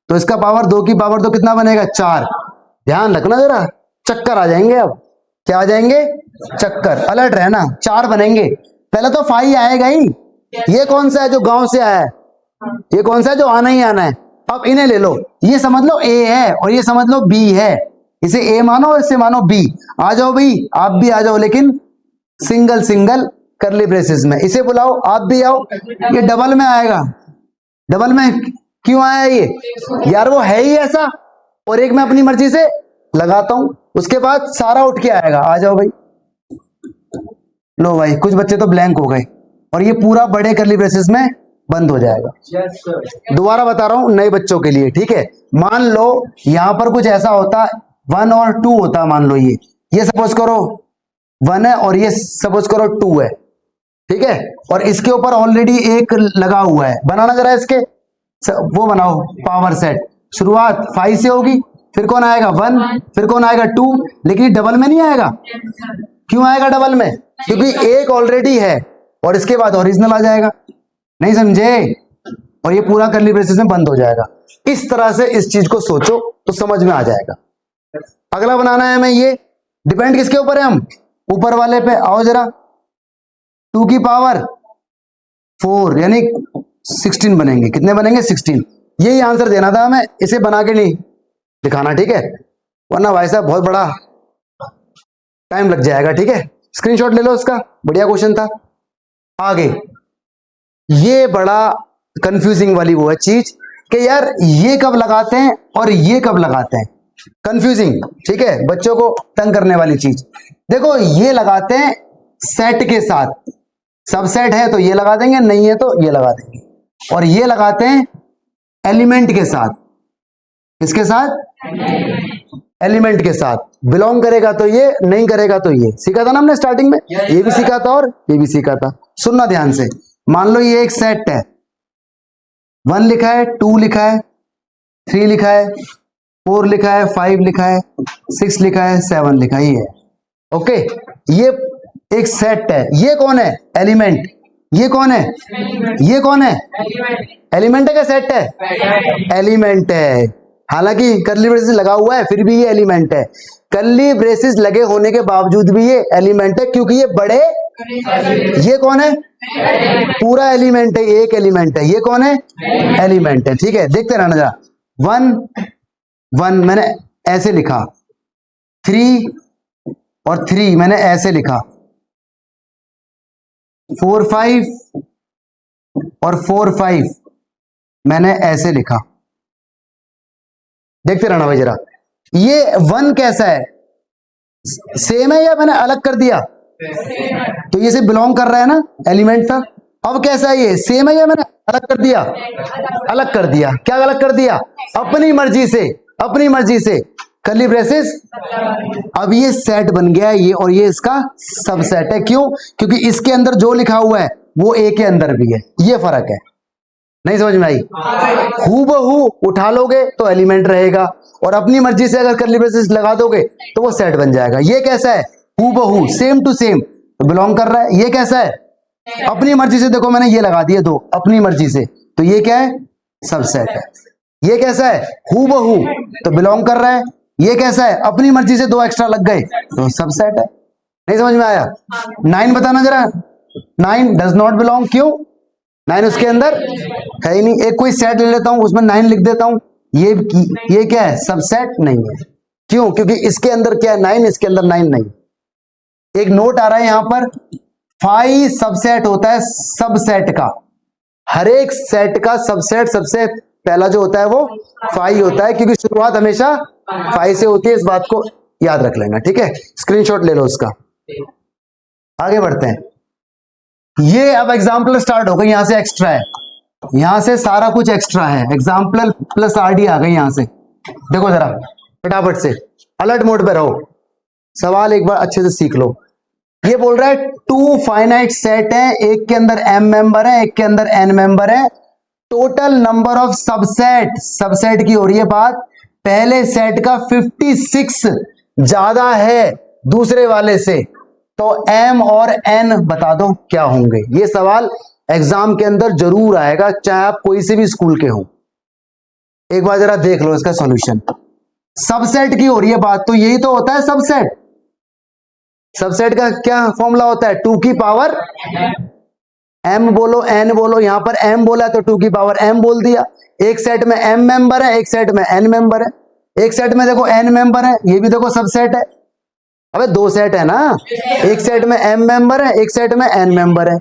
तो इसका पावर 2 की पावर 2 कितना बनेगा? 4। ध्यान रखना जरा, चक्कर आ जाएंगे। अब क्या आ जाएंगे? चक्कर। अलर्ट रहना, 4 बनेंगे। पहले तो 5 आएगा ही। ये कौन सा है जो गांव से आया है? ये कौन सा है जो आना ही आना है? अब इन्हें ले लो, ये समझ लो A है और ये समझ लो B है। इसे A मानो और इसे मानो B। आ जाओ भाई, आप भी आ जाओ, लेकिन सिंगल सिंगल कर्ली ब्रेसेस में। इसे बुलाओ, आप भी आओ। ये डबल में आएगा। डबल में क्यों आया ये? यार वो है ही ऐसा, और एक मैं अपनी मर्जी से लगाता हूं, उसके बाद सारा उठ के आएगा। आ जाओ भाई। लो भाई, कुछ बच्चे तो ब्लैंक हो गए और ये पूरा बड़े कर्ली ब्रेसेस में बंद हो जाएगा। दोबारा बता रहा हूं नए बच्चों के लिए, ठीक है? मान लो यहां पर कुछ ऐसा होता, 1 और 2 होता। मान लो ये सपोज करो 1 है और ये सपोज करो 2 है, ठीक है? और इसके ऊपर ऑलरेडी एक लगा हुआ है। बनाना जरा इसके वो बनाओ पावर सेट। शुरुआत 5 से होगी, फिर कौन आएगा? 1, फिर कौन आएगा? 2। लेकिन ये डबल में नहीं आएगा। क्यों आएगा डबल में? क्योंकि एक ऑलरेडी है और इसके बाद ओरिजिनल आ जाएगा। नहीं समझे? और ये पूरा कर्ली ब्रेसेस में बंद हो जाएगा। इस तरह से इस चीज को सोचो तो समझ में आ जाएगा। अगला बनाना है हमें, ये डिपेंड किसके ऊपर है? हम ऊपर वाले पे। आओ जरा, 2 की पावर 4 यानी 16 बनेंगे। कितने बनेंगे? 16। यही आंसर देना था हमें, इसे बना के नहीं दिखाना, ठीक है? वरना भाई साहब बहुत बड़ा टाइम लग जाएगा। ठीक है, स्क्रीनशॉट ले लो इसका, बढ़िया क्वेश्चन था। आगे ये बड़ा कंफ्यूजिंग वाली वो है चीज कि यार ये कब लगाते हैं और ये कब लगाते हैं। कंफ्यूजिंग, ठीक है, बच्चों को तंग करने वाली चीज। देखो ये लगाते हैं सेट के साथ, सब सेट है तो ये लगा देंगे, नहीं है तो ये लगा देंगे। और ये लगाते हैं एलिमेंट के साथ। किसके साथ? एलिमेंट के साथ। बिलोंग करेगा तो ये, नहीं करेगा तो ये। सीखा था ना हमने स्टार्टिंग में, ये भी सीखा था और ये भी सीखा था। सुनना ध्यान से। मान लो ये एक सेट है, 1 लिखा है, 2 लिखा है, 3 लिखा है, 4 लिखा है, 5 लिखा है, 6 लिखा है, 7 लिखा है, ये है। ओके, ये एक सेट है। ये कौन है? एलिमेंट। ये कौन है? ये कौन है? एलिमेंट है क्या सेट है? एलिमेंट है। हालांकि कर्ली ब्रेसेस लगा हुआ है फिर भी ये एलिमेंट है। कर्ली ब्रेसेस लगे होने के बावजूद भी ये एलिमेंट है, क्योंकि ये बड़े। ये कौन है? पूरा एलिमेंट है, एक एलिमेंट है। ये कौन है? एलिमेंट है। ठीक है, देखते रहना जरा। 1 1 मैंने ऐसे लिखा, 3 और 3 मैंने ऐसे लिखा, 4 5 और 4 5 मैंने ऐसे लिखा। देखते रहना भाई जरा। ये 1 कैसा है? सेम है या मैंने अलग कर दिया? तो ये से बिलोंग कर रहा है ना, एलिमेंट था। अब कैसा है? ये सेम है या मैंने अलग कर दिया? अलग कर दिया। क्या अलग कर दिया? अपनी मर्जी से, अपनी मर्जी से कर्ली ब्रेसेस। अब ये सेट बन गया है ये, और ये इसका सबसेट है। क्यों? क्योंकि इसके अंदर जो लिखा हुआ है वो ए के अंदर भी है। ये फर्क है। नहीं समझ में आई? हूबहू उठा लोगे तो एलिमेंट रहेगा, और अपनी मर्जी से अगर कर्ली ब्रेसेस लगा दोगे तो वो सेट बन जाएगा। ये कैसा है? हूबहू, सेम टू सेम, तो बिलोंग कर रहा है। ये कैसा है? अपनी मर्जी से देखो मैंने ये लगा दिए दो, अपनी मर्जी से, तो ये क्या है? सबसेट है। ये कैसा है? हू बहू, तो बिलोंग कर रहा है। ये कैसा है? अपनी मर्जी से दो एक्स्ट्रा लग गए तो सबसेट है। नहीं समझ में आया? 9 बताना जरा। 9 डज नॉट बिलोंग, क्यों? 9 उसके अंदर है ही नहीं। एक कोई सेट ले लेता हूं, उसमें 9 लिख देता हूं, ये क्या है? सबसेट नहीं है। क्यों? क्योंकि इसके अंदर क्या है? 9, इसके अंदर 9 नहीं। एक नोट आ रहा है यहां पर, 5 सबसेट होता है सबसेट का। हर एक सेट का सबसेट सबसे पहला जो होता है वो 5 होता है, क्योंकि शुरुआत हमेशा 5 से होती है। इस बात को याद रख लेना, ठीक है? स्क्रीनशॉट ले लो उसका। आगे बढ़ते हैं। ये अब एग्जाम्पल स्टार्ट हो गई, यहां से एक्स्ट्रा है, यहां से सारा कुछ एक्स्ट्रा है। एग्जाम्पल प्लस आरडी आ गई यहां से। देखो जरा फटाफट से, अलर्ट मोड पे रहो, सवाल एक बार अच्छे से सीख लो। ये बोल रहा है 2 फाइनाइट सेट है, एक के अंदर m मेंबर है, एक के अंदर n मेंबर है। Total number of subset, subset की हो रही है बात, पहले सेट का 56 ज्यादा है दूसरे वाले से, तो m और n बता दो क्या होंगे। ये सवाल एग्जाम के अंदर जरूर आएगा, चाहे आप कोई से भी स्कूल के हो। एक बार जरा देख लो इसका सॉल्यूशन। सबसेट की हो रही है बात, तो यही तो होता है सबसेट। सबसेट का क्या फॉर्मूला होता है? 2 की पावर m बोलो n बोलो, यहां पर m बोला तो 2 की पावर m बोल दिया। एक सेट में m मेंबर है, एक सेट में n मेंबर है। एक सेट में देखो n मेंबर है, ये भी देखो सबसेट है। अबे 2 सेट है ना, एक सेट में m मेंबर है, एक सेट में n मेंबर है।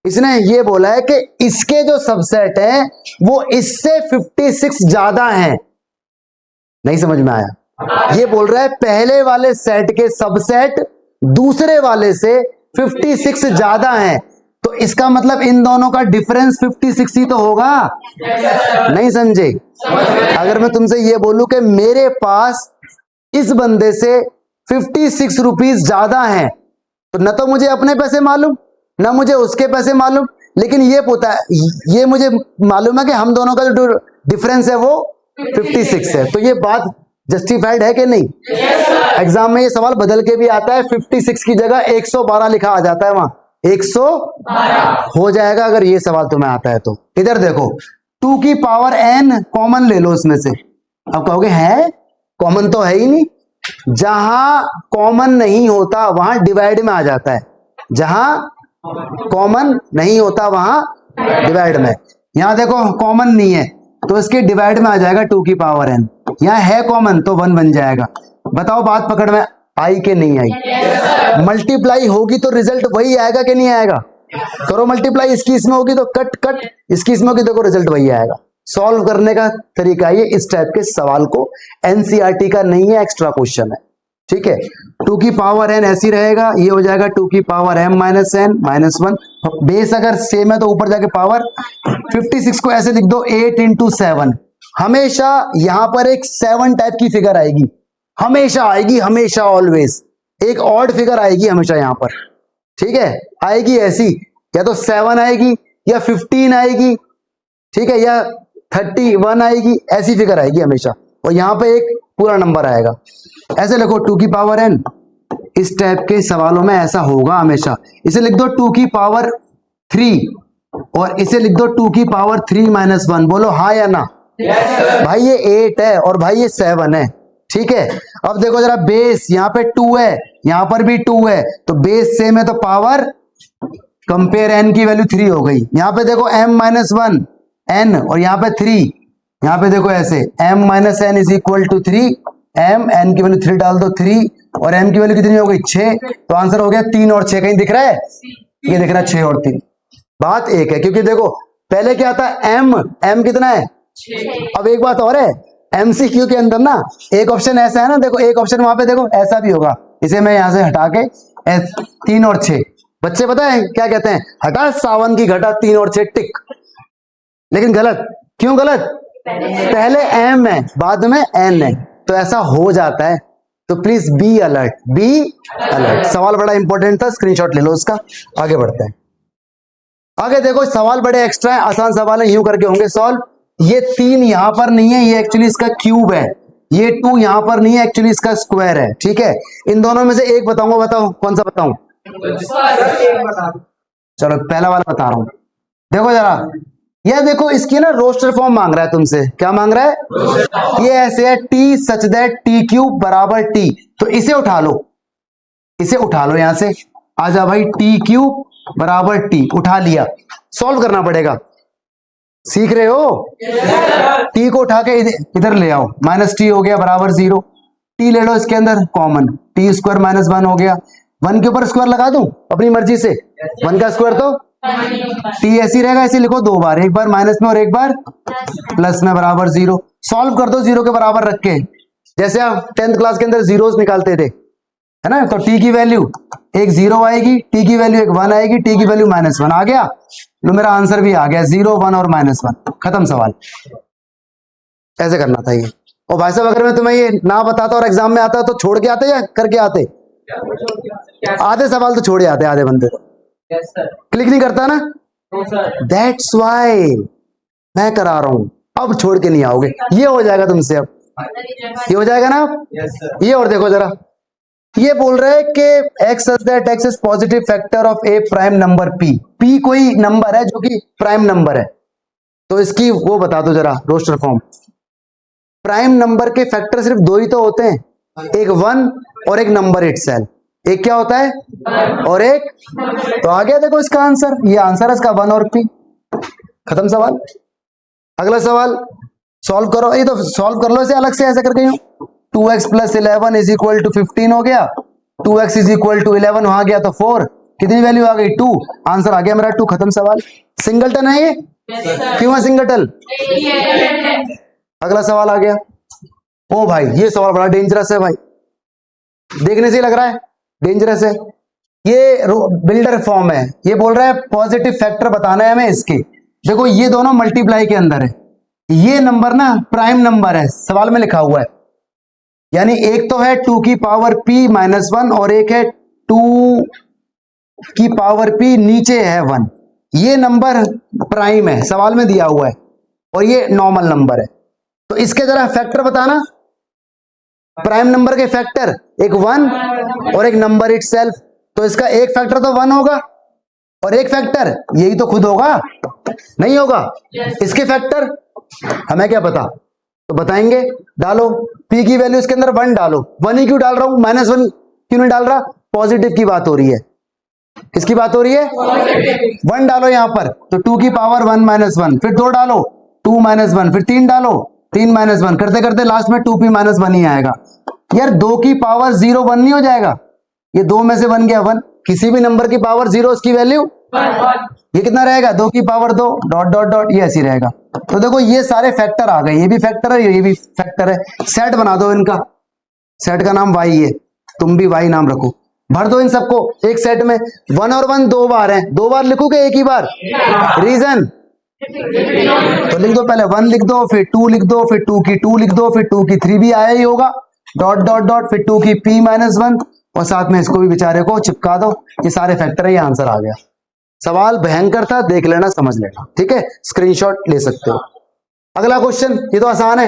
इसने ये बोला है कि इसके जो सबसेट है वो इससे 56 ज्यादा हैं। नहीं समझ में आया? ये बोल रहा है पहले वाले सेट के सबसेट दूसरे वाले से 56 ज्यादा हैं, तो इसका मतलब इन दोनों का डिफरेंस 56 ही तो होगा। नहीं समझे? अगर मैं तुमसे ये बोलूं कि मेरे पास इस बंदे से 56 रुपीस ज्यादा हैं, तो न तो मुझे अपने पैसे मालूम, ना मुझे उसके पैसे मालूम, लेकिन ये मुझे मालूम है कि हम दोनों का जो डिफरेंस है वो 56 है। तो ये बात जस्टिफाइड है कि नहीं? एग्जाम में ये सवाल बदल के भी आता है, 56 की जगह 112 लिखा आ जाता है, वहां 112 हो जाएगा अगर ये सवाल तुम्हें आता है तो। इधर देखो 2 की पावर n कॉमन ले लो उसमें से। अब कहोगे है कॉमन तो है ही नहीं। जहां कॉमन नहीं होता वहां डिवाइड में आ जाता है, जहां कॉमन नहीं होता वहां डिवाइड में। यहां देखो कॉमन नहीं है तो इसके डिवाइड में आ जाएगा 2 की पावर n। यहां है कॉमन तो 1 बन जाएगा। बताओ बात पकड़ में आई कि नहीं आई? मल्टीप्लाई होगी तो रिजल्ट वही आएगा कि नहीं आएगा? करो मल्टीप्लाई, इसकी इसमें होगी तो कट कट, इसकी इसमें होगी, देखो रिजल्ट वही आएगा। सॉल्व करने का तरीका ये, इस टाइप के सवाल को एनसीईआरटी का नहीं है, एक्स्ट्रा क्वेश्चन है, ठीक है? 2 की पावर n ऐसी रहेगा, ये हो जाएगा 2 की power m minus n minus 1। Base अगर सेम है तो ऊपर जाके पावर 56 को ऐसे लिख दो 8 इंटू 7। हमेशा यहां पर एक 7 टाइप की फिगर आएगी, हमेशा आएगी, हमेशा ऑलवेज एक ऑड फिगर आएगी हमेशा यहां पर, ठीक है? आएगी ऐसी, या तो 7 आएगी या 15 आएगी, ठीक है, या 31 आएगी, ऐसी फिगर आएगी हमेशा। और यहां पे एक पूरा नंबर आएगा। ऐसे लिखो 2 की पावर n, इस टाइप के सवालों में ऐसा होगा हमेशा। इसे लिख दो 2 की पावर 3 और इसे लिख दो 2 की पावर 3 माइनस 1। बोलो हाँ या ना? भाई ये 8 है और भाई ये 7 है, ठीक है? अब देखो जरा, बेस यहाँ पे 2 है, यहां पर भी 2 है, तो बेस सेम है तो पावर कंपेयर n की वैल्यू 3 हो गई। यहां पे देखो m माइनस 1 n और यहाँ पे 3, यहाँ पे देखो ऐसे m minus n is equal to 3, m n की वैल्यू 3 डाल दो 3 और m की वैल्यू कितनी हो गई 6, तो आंसर हो गया 3 और 6। कहीं दिख रहा है? ये दिख रहा है 6 और 3। बात एक है, क्योंकि देखो पहले क्या था m कितना है 6। अब एक बात और है, एमसीक्यू के अंदर ना एक ऑप्शन ऐसा है ना, देखो एक ऑप्शन वहां पे देखो ऐसा भी होगा, इसे मैं यहां से हटा के 3 और 6, बच्चे पता है क्या कहते हैं? हटा सावन की घटा 3 और 6 टिक। लेकिन गलत, क्यों गलत? पहले m है बाद में n है, तो ऐसा हो जाता है। तो please be alert, be alert. सवाल बड़ा इंपॉर्टेंट था, स्क्रीनशॉट ले लो उसका। आगे बढ़ते हैं। आगे देखो सवाल बड़े एक्स्ट्रा है, आसान सवाल है, यूं करके होंगे सॉल्व। ये 3 यहां पर नहीं है, ये एक्चुअली इसका क्यूब है। ये 2 यहां पर नहीं है, एक्चुअली इसका स्क्वायर है, ठीक है? इन दोनों में से एक बताऊंगा, बताओ कौन सा बताऊं? चलो पहला वाला बता रहा हूं, देखो जरा, ये देखो इसकी ना रोस्टर फॉर्म मांग रहा है तुमसे, क्या मांग रहा है? ये ऐसे है T such that T cube बराबर टी, तो इसे उठा लो, इसे उठा लो यहां से, आजा भाई, टी क्यूब बराबर टी उठा लिया, सॉल्व करना पड़ेगा, सीख रहे हो? टी को उठा के इधर ले आओ, माइनस टी हो गया बराबर 0, टी ले लो इसके अंदर कॉमन, टी स्क्वायर माइनस 1 हो गया, 1 के ऊपर स्क्वायर लगा दूं अपनी मर्जी से, 1 का स्क्वायर तो टी ऐसी रहेगा, ऐसे लिखो 2 बार, एक बार माइनस में और एक बार प्लस में बराबर 0, सॉल्व कर दो 0 के बराबर रख के, जैसे आप 10th क्लास के अंदर जीरोस निकालते थे, है ना, तो टी की वैल्यू एक 0 आएगी, टी की वैल्यू एक 1 आएगी, टी की वैल्यू -1 आ गया, लो मेरा आंसर भी आ गया, 0, 1 और -1, खत्म सवाल। ऐसे करना था ये। और भाई साहब अगर मैं तुम्हें ये ना बताता और एग्जाम में आता तो छोड़ के आते या करके आते? आधे सवाल तो छोड़े आते, आधे बंदे तो क्लिक नहीं करता ना, दैट्स वाई मैं करा रहा हूं, अब छोड़ के नहीं आओगे, ये हो जाएगा तुमसे, अब ये हो जाएगा ना अब? ये और देखो जरा, ये बोल रहे हैं कि x such that x is positive factor of a prime number p, p कोई नंबर है जो कि प्राइम नंबर है, तो इसकी वो बता दो जरा रोस्टर फॉर्म। प्राइम नंबर के फैक्टर सिर्फ 2 ही तो होते हैं, एक 1 और एक नंबर इटसेल्फ, एक क्या होता है और एक, तो आ गया देखो इसका आंसर, ये आंसर है इसका 1 और p, खत्म सवाल। अगला सवाल सॉल्व करो, ये तो सॉल्व कर लो इसे अलग से, ऐसे करके 2x + 11 = 15 हो गया, 2x = 11 वहां गया तो 4, कितनी वैल्यू आ गई 2, आंसर आ गया मेरा 2, खत्म सवाल। सिंगलटन है ये? क्यों है सिंगलटन? अगला सवाल आ गया, ओ भाई ये सवाल बड़ा डेंजरस है भाई, देखने से ही लग रहा है डेंजरस है, ये बिल्डर फॉर्म है, ये बोल रहा है पॉजिटिव फैक्टर बताना है हमें इसके, देखो ये दोनों मल्टीप्लाई के अंदर है, ये नंबर ना प्राइम नंबर है, सवाल में लिखा हुआ है, यानी एक तो है 2 की पावर p -1 और एक है 2 की पावर p नीचे है 1, ये नंबर प्राइम है, सवाल में दिया हुआ है, और ये नॉर्मल नंबर है, तो इसके जरा फैक्टर बताना, प्राइम नंबर के फैक्टर, एक 1 और एक नंबर इटसेल्फ, तो इसका एक फैक्टर तो 1 होगा और एक फैक्टर यही तो खुद होगा, नहीं होगा? इसके फैक्टर हमें क्या पता, तो बताएंगे, डालो p की वैल्यू इसके अंदर 1 डालो, 1 ही क्यों डाल रहा हूं, -1 क्यों नहीं डाल रहा, पॉजिटिव की बात हो रही है, किसकी बात हो रही है, 1 डालो यहां पर, तो 2 की पावर 1 -1, फिर 2 डालो 2 -1, फिर 3 डालो 3 -1, करते करते लास्ट में 2p -1 ही आएगा, यार 2 की पावर 0 1 नहीं हो जाएगा, ये 2 में से 1 गया 1, किसी भी नंबर की पावर 0 उसकी वैल्यू, ये कितना रहेगा 2 की पावर 2 ... ये ऐसी रहेगा, तो देखो ये सारे फैक्टर आ गए, ये भी फैक्टर है ये भी फैक्टर है, सेट बना दो इनका, सेट का नाम y है, तुम भी y नाम रखो, भर दो इन सबको एक सेट में, 1 और 1 2 बार है, 2 बार लिखोगे एक ही बार, रीजन तो लिख दो, पहले 1 लिख दो, फिर 2 लिख दो, फिर 2 की 2 लिख दो, फिर 2 की 3 भी आया ही होगा, ... फिर 2 की p -1 और साथ में इसको भी बेचारे को चिपका दो, ये सारे फैक्टर है, ये आंसर आ गया। सवाल भयंकर था, देख लेना समझ लेना, ठीक है, स्क्रीनशॉट ले सकते हो। अगला क्वेश्चन, ये तो आसान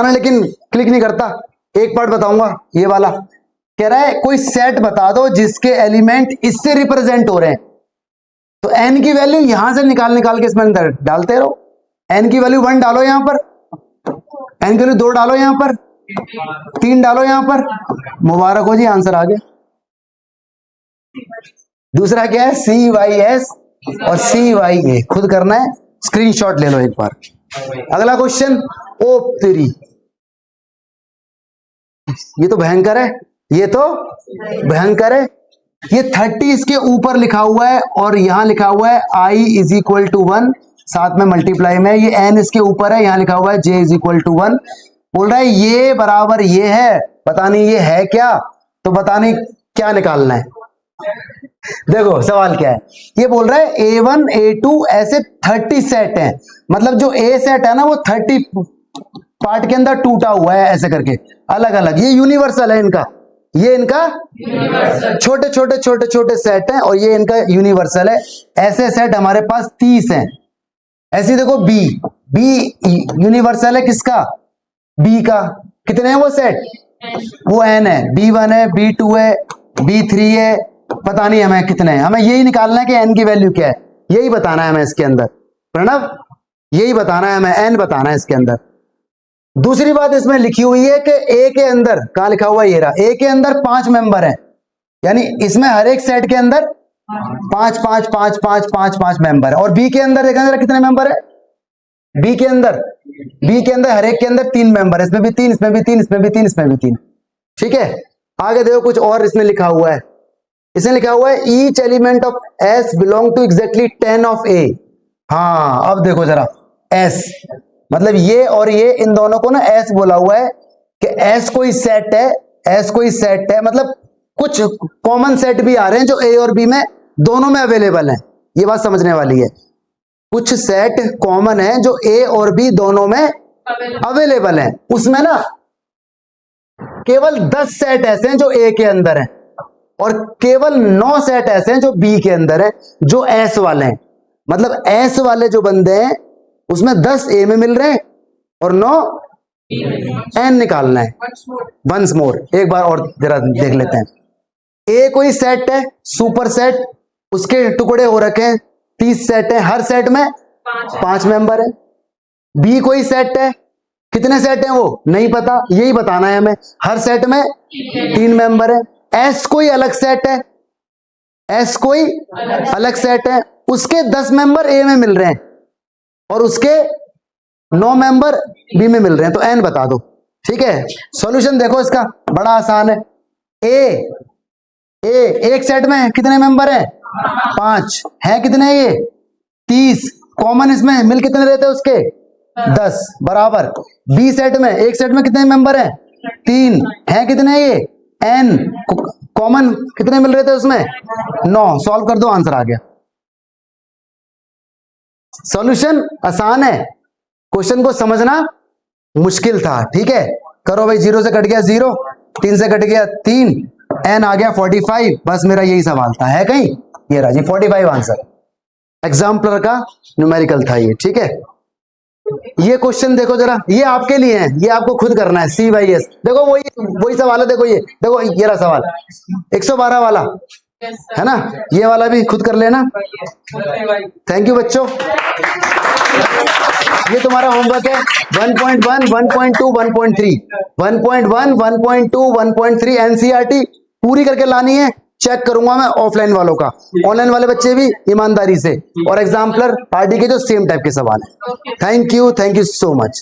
है लेकिन क्लिक नहीं करता, एक पार्ट बताऊंगा, ये वाला कह रहा है कोई सेट बता दो जिसके एलिमेंट इससे रिप्रेजेंट हो रहे हैं, तो n की वैल्यू यहां से निकाल के इसमें अंदर डालते रहो, n की वैल्यू 1 डालो यहां पर, n की वैल्यू 2 डालो यहां पर, 3 डालो यहां पर, मुबारक हो जी आंसर आ गया। दूसरा क्या है, CYS और CYA, खुद करना है, स्क्रीनशॉट ले लो एक बार। अगला क्वेश्चन, ओ तेरी, ये तो भयंकर है, ये तो भयंकर है, ये 30 इसके ऊपर लिखा हुआ है और यहां लिखा हुआ है I = 1, साथ में मल्टीप्लाई में, ये n इसके ऊपर है, यहां लिखा हुआ है j = 1, बोल रहा है ये बराबर ये है, पता नहीं ये है क्या, तो पता नहीं क्या निकालना है। देखो सवाल क्या है, ये बोल रहा है A1 A2 ऐसे 30 सेट हैं, मतलब जो A सेट है ना वो 30 पार्ट के अंदर टूटा हुआ है, ऐसे करके अलग अलग, ये यूनिवर्सल है इनका, ये इनका छोटे छोटे छोटे छोटे सेट हैं और ये इनका यूनिवर्सल है, ऐसे सेट हमारे पास 30 हैं। ऐसी देखो बी यूनिवर्सल है किसका, बी का, कितने हैं वो सेट, वो n है, B1 है, B2 है, B3 है, पता नहीं हमें कितने हैं, हमें यही निकालना है कि n की वैल्यू क्या है, यही बताना है हमें इसके अंदर। प्रणव, यही बताना है हमें, n बताना है इसके अंदर। दूसरी बात इसमें लिखी हुई है कि ए के अंदर, कहां लिखा हुआ है, ये रहा, ए के अंदर 5 मेंबर हैं, यानी इसमें हर एक सेट के अंदर 5 5 5 5 5 5 मेंबर है। और बी के अंदर देखा जरा कितने मेंबर है, बी के अंदर हर एक के अंदर 3 मेंबर है, इसमें भी 3, इसमें भी 3, इसमें भी 3, इसमें भी 3। ठीक है, आगे देखो कुछ और इसमें लिखा हुआ है, इसमें लिखा हुआ है each element of S belong to exactly 10 of A. हाँ, अब देखो जरा, एस मतलब ये और ये, इन दोनों को ना एस बोला हुआ है कि एस कोई सेट है, एस कोई सेट है, मतलब कुछ कॉमन सेट भी आ रहे हैं जो ए और बी में दोनों में अवेलेबल हैं, ये बात समझने वाली है। कुछ सेट कॉमन है जो ए और बी दोनों में अवेलेबल हैं, उसमें ना केवल 10 सेट ऐसे हैं जो ए के अंदर हैं, और केवल 9 सेट ऐसे हैं जो बी के अंदर है, जो एस वाले हैं। मतलब एस वाले जो बंदे हैं उसमें 10 ए में मिल रहे हैं और 9 एन निकालना है। वंस मोर, एक बार और जरा देख लेते हैं। ए कोई सेट है, सुपर सेट, उसके टुकड़े हो रखे हैं, 30 सेट है, हर सेट में 5 मेंबर है। बी कोई सेट है, कितने सेट हैं वो नहीं पता, यही बताना है हमें, हर सेट में 3 मेंबर है। एस कोई अलग सेट है, एस कोई अलग सेट है, उसके 10 मेंबर ए में मिल रहे हैं और उसके 9 मेंबर बी में मिल रहे हैं, तो एन बता दो। ठीक है, सॉल्यूशन देखो इसका बड़ा आसान है। ए एक सेट में कितने मेंबर हैं, 5 है, कितने ये 30, कॉमन इसमें मिल कितने रहते हैं उसके 10 बराबर। बी सेट में, एक सेट में कितने मेंबर हैं, 3 है, कितने ये एन, कॉमन कितने मिल रहे थे उसमें 9। सॉल्व कर दो, आंसर आ गया। सॉल्यूशन आसान है, क्वेश्चन को समझना मुश्किल था। ठीक है, करो भाई, 0 से कट गया 0, 3 से कट गया 3, एन आ गया 45। बस मेरा यही सवाल था, है कहीं, ये रहा जी 45 आंसर। एग्जाम्पलर का न्यूमेरिकल था ये। ठीक है, ये क्वेश्चन देखो जरा, ये आपके लिए है, ये आपको खुद करना है, CYS। देखो वही सवाल है, देखो ये देखो, ये रहा सवाल 112 वाला है ना, ये वाला भी खुद कर लेना। थैंक यू बच्चों, ये तुम्हारा होमवर्क है। 1.1, 1.2, 1.3, 1.1, 1.2, 1.3 NCERT पूरी करके लानी है। चेक करूंगा मैं ऑफलाइन वालों का, ऑनलाइन वाले बच्चे भी ईमानदारी से, और एग्जाम्पलर पार्टी के जो सेम टाइप के सवाल है। Thank you so much.